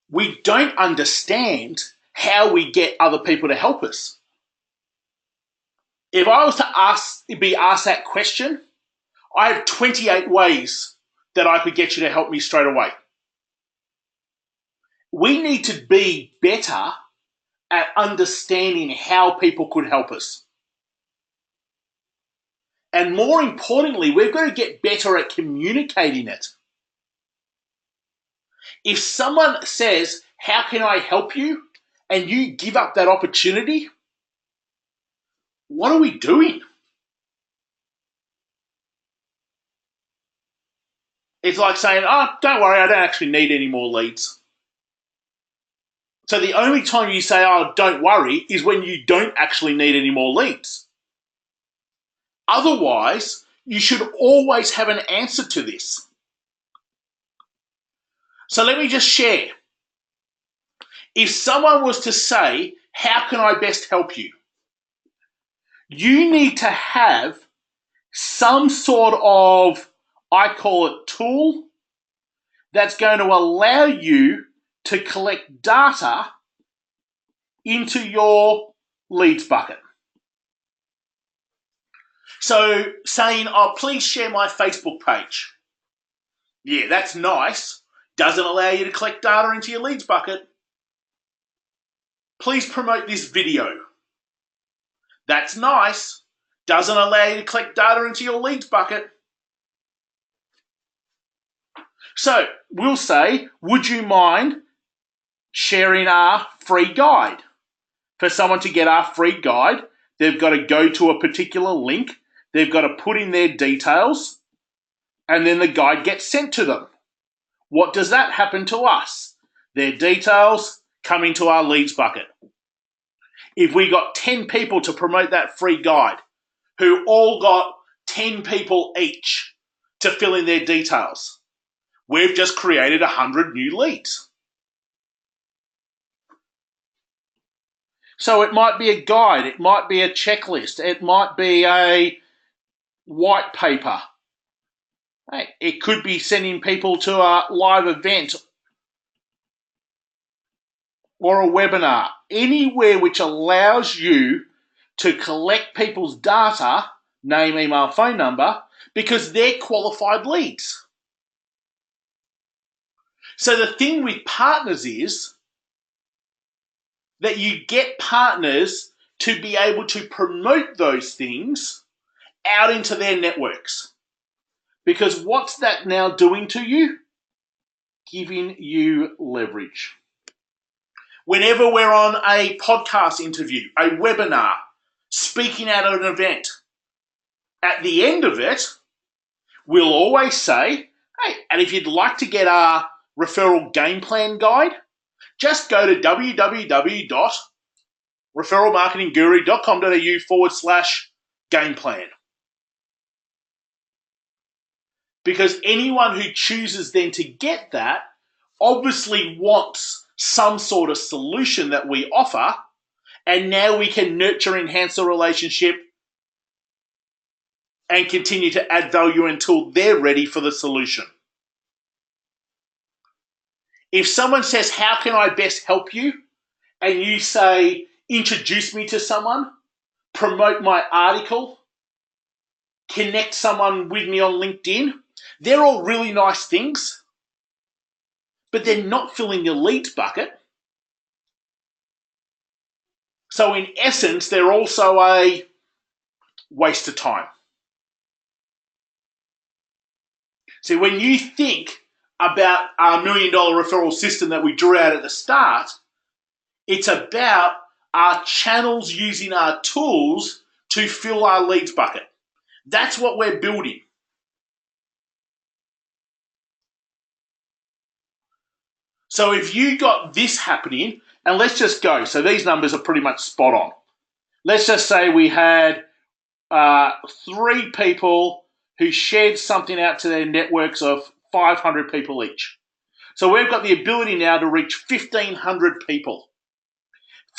Speaker 1: We don't understand how we get other people to help us. If I was to be asked that question, I have 28 ways that I could get you to help me straight away. We need to be better at understanding how people could help us. And more importantly, we've got to get better at communicating it. If someone says, how can I help you? And you give up that opportunity, what are we doing? It's like saying, oh, don't worry, I don't actually need any more leads. So the only time you say, oh, don't worry, is when you don't actually need any more leads. Otherwise, you should always have an answer to this. So let me just share. If someone was to say, how can I best help you? You need to have some sort of, I call it, tool that's going to allow you to collect data into your leads bucket. So saying, oh, please share my Facebook page. Yeah, that's nice. Doesn't allow you to collect data into your leads bucket. Please promote this video. That's nice. Doesn't allow you to collect data into your leads bucket. So we'll say, would you mind sharing our free guide? For someone to get our free guide, they've got to go to a particular link. They've got to put in their details, and then the guide gets sent to them. What does that happen to us? Their details come into our leads bucket. If we got 10 people to promote that free guide, who all got 10 people each to fill in their details, we've just created 100 new leads. So it might be a guide, it might be a checklist, it might be a white paper. It could be sending people to a live event or a webinar, anywhere which allows you to collect people's data, name, email, phone number, because they're qualified leads. So the thing with partners is that you get partners to be able to promote those things out into their networks. Because what's that now doing to you? Giving you leverage. Whenever we're on a podcast interview, a webinar, speaking at an event, at the end of it, we'll always say, hey, and if you'd like to get our referral game plan guide, just go to www.referralmarketingguru.com.au/game plan. Because anyone who chooses then to get that obviously wants some sort of solution that we offer, and now we can nurture, enhance the relationship and continue to add value until they're ready for the solution. If someone says, how can I best help you? And you say, introduce me to someone, promote my article, connect someone with me on LinkedIn, they're all really nice things, but they're not filling your leads bucket. So in essence, they're also a waste of time. See, when you think about our $1 million referral system that we drew out at the start, it's about our channels using our tools to fill our leads bucket. That's what we're building. So if you got this happening, and let's just go, so these numbers are pretty much spot on. Let's just say we had 3 people who shared something out to their networks of 500 people each. So we've got the ability now to reach 1,500 people.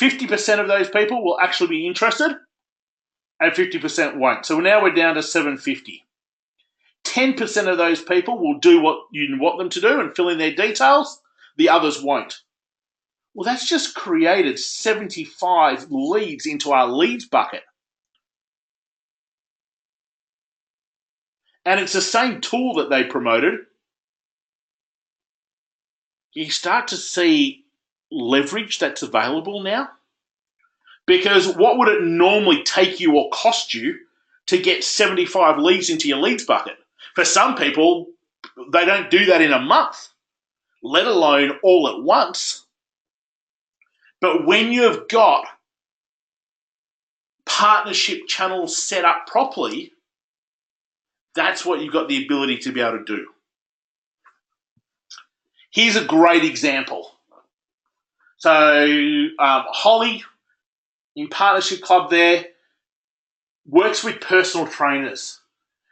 Speaker 1: 50% of those people will actually be interested, and 50% won't. So now we're down to 750. 10% of those people will do what you want them to do and fill in their details. The others won't. Well, that's just created 75 leads into our leads bucket. And it's the same tool that they promoted. You start to see leverage that's available now. Because what would it normally take you or cost you to get 75 leads into your leads bucket. For some people, they don't do that in a month, let alone all at once. But when you've got partnership channels set up properly, that's what you've got the ability to be able to do. Here's a great example. So Holly, in Partnership Club there, works with personal trainers.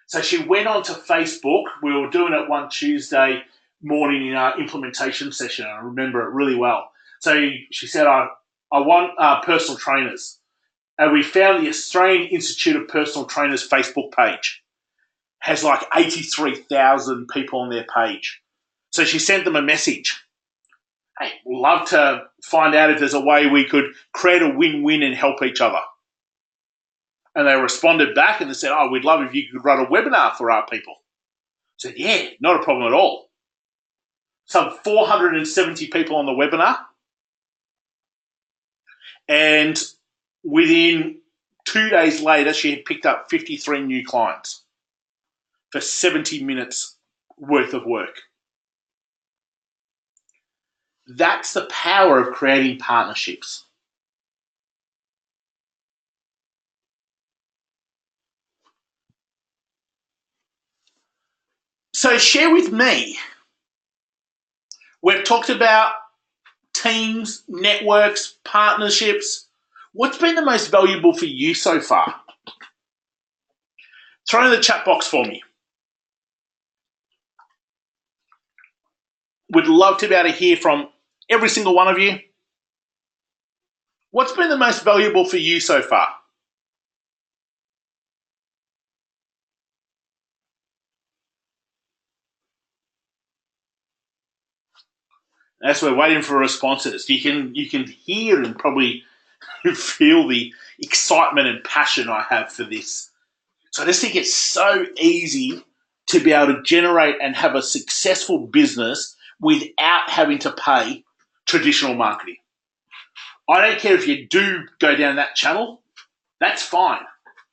Speaker 1: So she went onto Facebook. We were doing it one Tuesday morning in our implementation session. I remember it really well. So she said, I want personal trainers. And we found the Australian Institute of Personal Trainers Facebook page. Has like 83,000 people on their page. So she sent them a message. Hey, we'd love to find out if there's a way we could create a win-win and help each other. And they responded back and they said, oh, we'd love if you could run a webinar for our people. I said, yeah, not a problem at all. Some 470 people on the webinar. And within 2 days later, she had picked up 53 new clients for 70 minutes worth of work. That's the power of creating partnerships. So share with me. We've talked about teams, networks, partnerships. What's been the most valuable for you so far? Throw in the chat box for me. Would love to be able to hear from every single one of you. What's been the most valuable for you so far? As we're waiting for responses, you can hear and probably feel the excitement and passion I have for this. So I just think it's so easy to be able to generate and have a successful business without having to pay traditional marketing. I don't care if you do go down that channel, that's fine.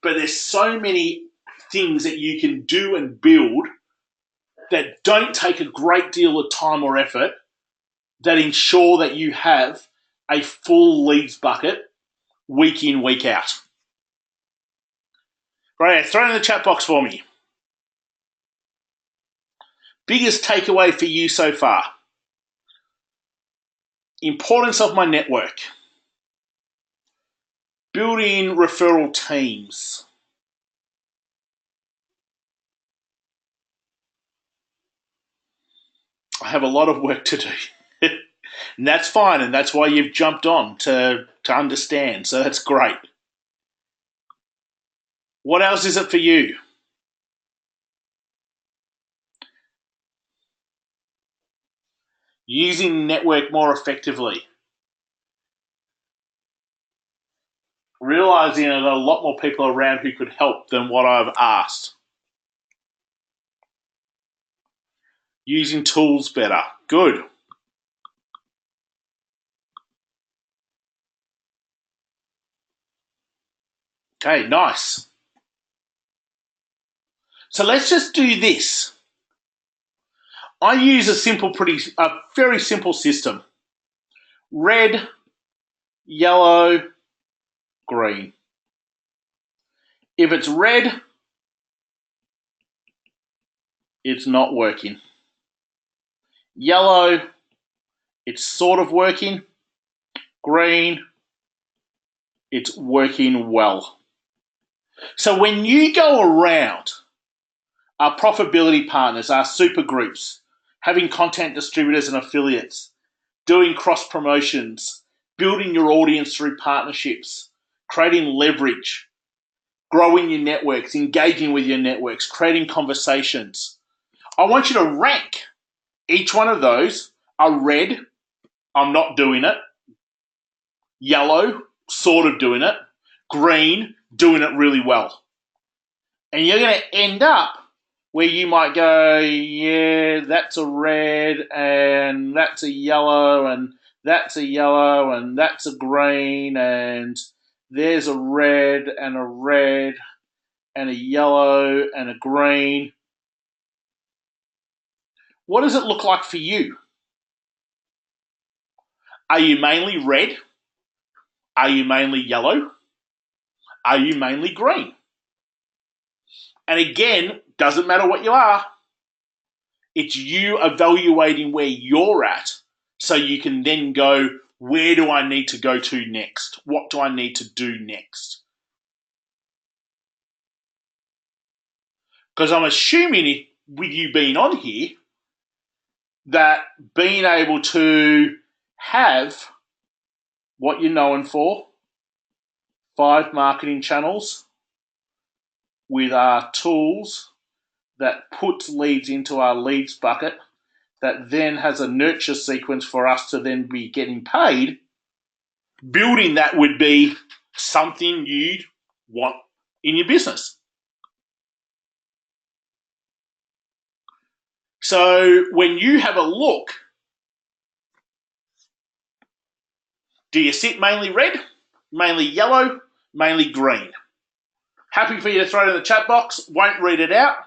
Speaker 1: But there's so many things that you can do and build that don't take a great deal of time or effort that ensure that you have a full leads bucket week in, week out. Right, throw it in the chat box for me. Biggest takeaway for you so far? Importance of my network. Building referral teams. I have a lot of work to do. And that's fine, and that's why you've jumped on to understand. So that's great. What else is it for you? Using network more effectively. Realizing that there are a lot more people around who could help than what I've asked. Using tools better. Good. Okay, nice. So let's just do this. I use a very simple system. Red, yellow, green. If it's red, it's not working. Yellow, it's sort of working. Green, it's working well. So when you go around our profitability partners, our super groups, having content distributors and affiliates, doing cross promotions, building your audience through partnerships, creating leverage, growing your networks, engaging with your networks, creating conversations. I want you to rank each one of those. A red, I'm not doing it. Yellow, sort of doing it. Green, doing it really well. And you're going to end up where you might go, yeah, that's a red, and that's a yellow, and that's a yellow, and that's a green, and there's a red and a red. and a yellow and a green. What does it look like for you? Are you mainly red? Are you mainly yellow? Are you mainly green? And again, doesn't matter what you are. It's you evaluating where you're at so you can then go, where do I need to go to next? What do I need to do next? Because I'm assuming with you being on here, that being able to have what you're known for, 5 marketing channels with our tools that puts leads into our leads bucket, that then has a nurture sequence for us to then be getting paid, building that would be something you'd want in your business. So when you have a look, do you sit mainly red, mainly yellow, mainly green? Happy for you to throw it in the chat box. Won't read it out,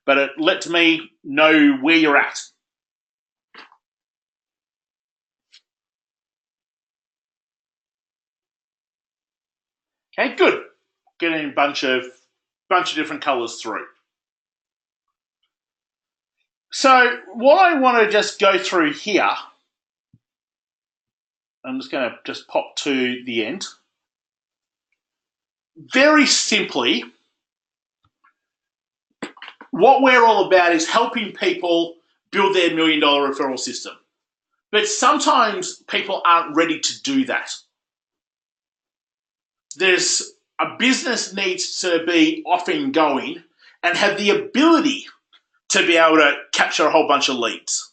Speaker 1: but it lets me know where you're at. Okay, good. Getting a bunch of different colors through. So what I want to just go through here, I'm just going to just pop to the end. Very simply, what we're all about is helping people build their $1 million referral system. But sometimes people aren't ready to do that. A business needs to be off and going and have the ability to be able to capture a whole bunch of leads.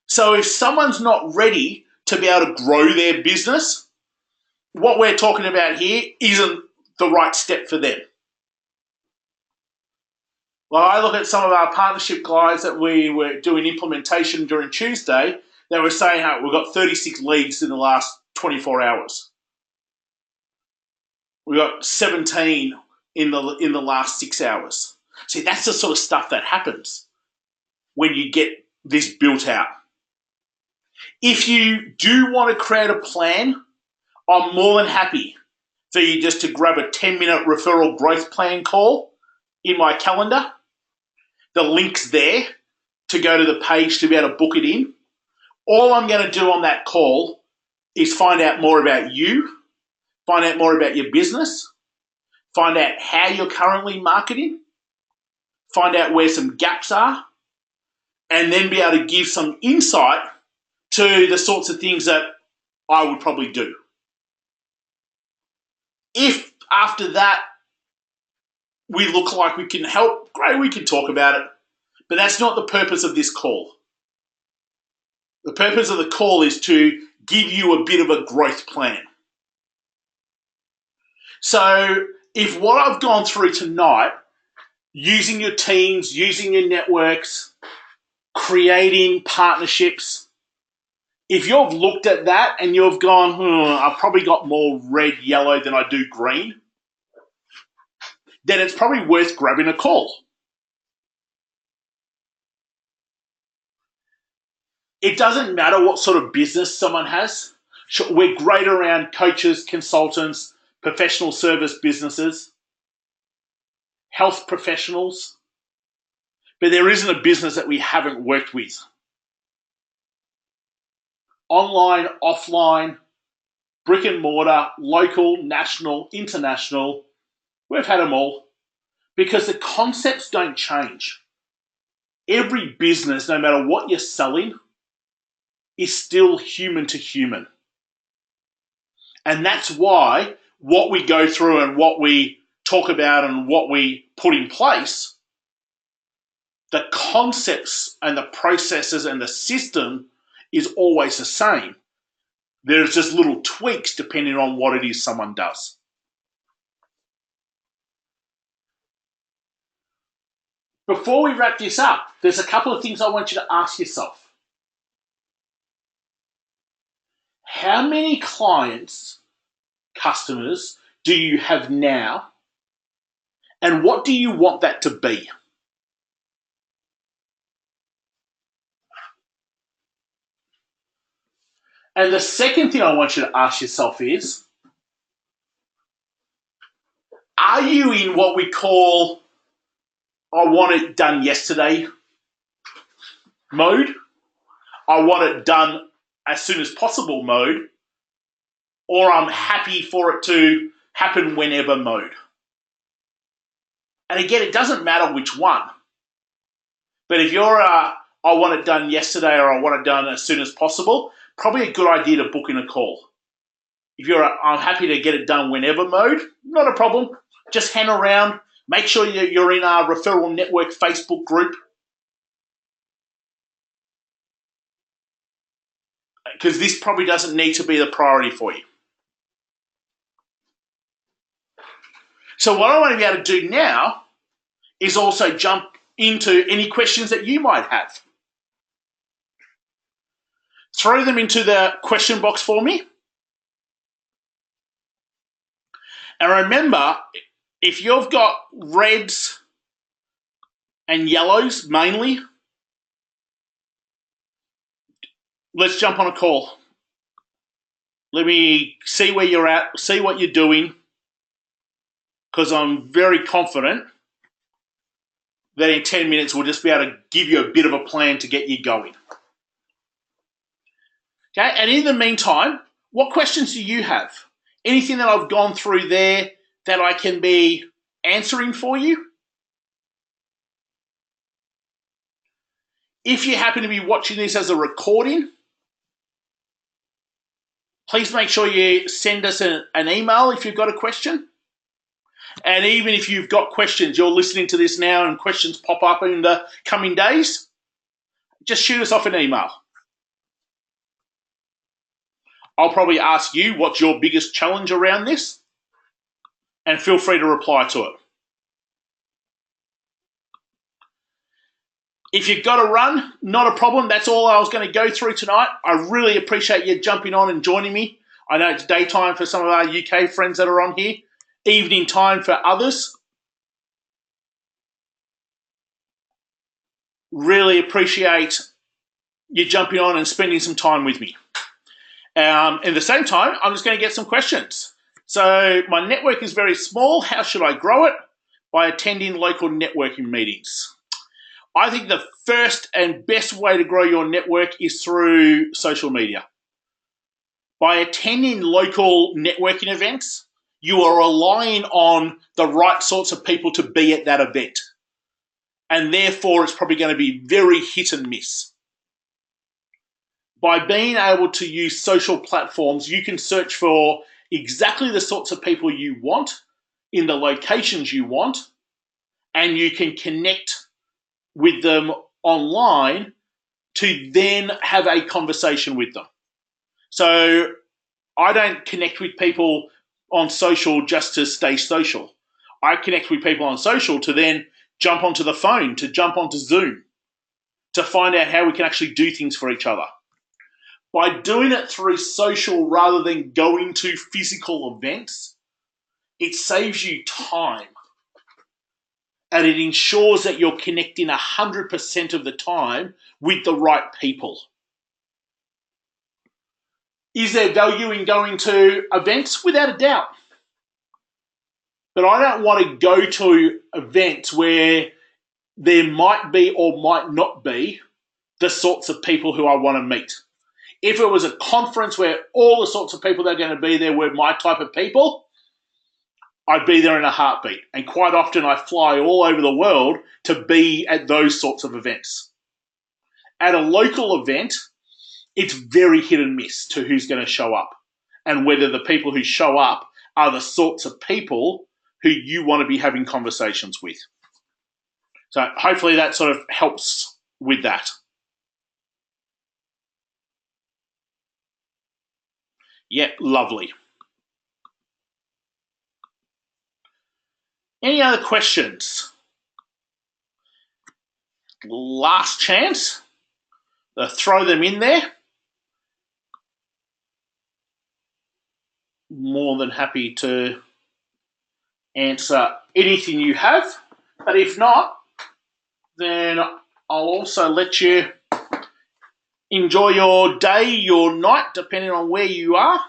Speaker 1: So if someone's not ready to be able to grow their business, what we're talking about here isn't the right step for them. Well, I look at some of our partnership guys that we were doing implementation during Tuesday. They were saying, hey, we've got 36 leads in the last 24 hours. We got 17 in the last 6 hours. See, that's the sort of stuff that happens when you get this built out. If you do want to create a plan, I'm more than happy for you just to grab a 10-minute referral growth plan call in my calendar. The link's there to go to the page to be able to book it in. All I'm going to do on that call is find out more about you, find out more about your business, find out how you're currently marketing, find out where some gaps are, and then be able to give some insight to the sorts of things that I would probably do. If after that we look like we can help, great, we can talk about it. But that's not the purpose of this call. The purpose of the call is to give you a bit of a growth plan. So if what I've gone through tonight, using your teams, using your networks, creating partnerships, if you've looked at that and you've gone, I've probably got more red, yellow than I do green, then it's probably worth grabbing a call. It doesn't matter what sort of business someone has. We're great around coaches, consultants, professional service businesses, health professionals, but there isn't a business that we haven't worked with. Online, offline, brick and mortar, local, national, international, we've had them all because the concepts don't change. Every business, no matter what you're selling, is still human to human. And that's why what we go through and what we talk about and what we put in place, the concepts and the processes and the system is always the same. There's just little tweaks depending on what it is someone does. Before we wrap this up, there's a couple of things I want you to ask yourself. How many customers do you have now And what do you want that to be? And the second thing I want you to ask yourself is, are you in what we call I want it done yesterday mode? I want it done as soon as possible mode? Or I'm happy for it to happen whenever mode? And again, it doesn't matter which one. But if you're I want it done yesterday or I want it done as soon as possible, probably a good idea to book in a call. If you're I'm happy to get it done whenever mode, not a problem. Just hang around. Make sure you're in our Referral Network Facebook group, because this probably doesn't need to be the priority for you. So what I want to be able to do now is also jump into any questions that you might have. Throw them into the question box for me. And remember, if you've got reds and yellows mainly, let's jump on a call. Let me see where you're at, see what you're doing, because I'm very confident that in 10 minutes we'll just be able to give you a bit of a plan to get you going. Okay, and in the meantime, what questions do you have? Anything that I've gone through there that I can be answering for you? If you happen to be watching this as a recording, please make sure you send us an email if you've got a question. And even if you've got questions, you're listening to this now and questions pop up in the coming days, just shoot us off an email. I'll probably ask you what's your biggest challenge around this, and feel free to reply to it. If you've got to run, not a problem. That's all I was going to go through tonight. I really appreciate you jumping on and joining me. I know it's daytime for some of our UK friends that are on here, evening time for others. Really appreciate you jumping on and spending some time with me. At the same time, I'm just going to get some questions. So my network is very small. How should I grow it? By attending local networking meetings. I think the first and best way to grow your network is through social media. By attending local networking events, you are relying on the right sorts of people to be at that event. And therefore, it's probably going to be very hit and miss. By being able to use social platforms, you can search for exactly the sorts of people you want in the locations you want, and you can connect with them online to then have a conversation with them. So I don't connect with people on social just to stay social. I connect with people on social to then jump onto the phone, to jump onto Zoom, to find out how we can actually do things for each other. By doing it through social rather than going to physical events, it saves you time. And it ensures that you're connecting 100% of the time with the right people. Is there value in going to events? Without a doubt. But I don't want to go to events where there might be or might not be the sorts of people who I want to meet. If it was a conference where all the sorts of people that are going to be there were my type of people, I'd be there in a heartbeat. And quite often I fly all over the world to be at those sorts of events. At a local event, it's very hit and miss to who's going to show up and whether the people who show up are the sorts of people who you want to be having conversations with. So hopefully that sort of helps with that. Yep, lovely. Any other questions? Last chance. Throw them in there. More than happy to answer anything you have. But if not, then I'll also let you enjoy your day, your night, depending on where you are.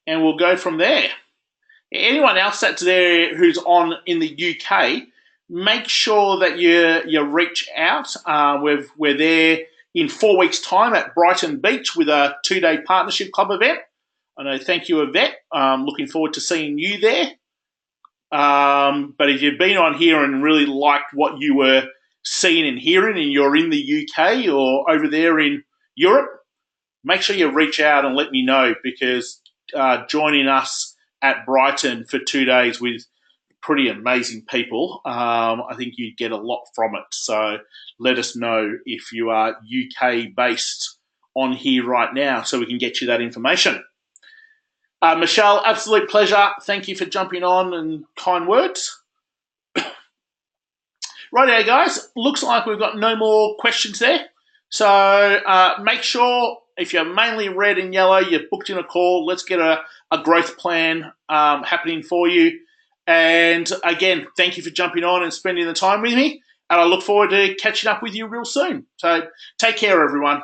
Speaker 1: And we'll go from there. Anyone else that's there who's on in the UK, make sure that you reach out. We're there in 4 weeks' time at Brighton Beach with a 2-day partnership club event. I know, thank you, Yvette. Looking forward to seeing you there. But if you've been on here and really liked what you were seeing and hearing and you're in the UK or over there in Europe, make sure you reach out and let me know, because joining us at Brighton for 2 days with pretty amazing people, I think you'd get a lot from it. So let us know if you are UK based on here right now so we can get you that information. Michelle, absolute pleasure. Thank you for jumping on and kind words. Righto, guys. Looks like we've got no more questions there. So make sure, if you're mainly red and yellow, you've booked in a call. Let's get a growth plan happening for you. And again, thank you for jumping on and spending the time with me. And I look forward to catching up with you real soon. So take care, everyone.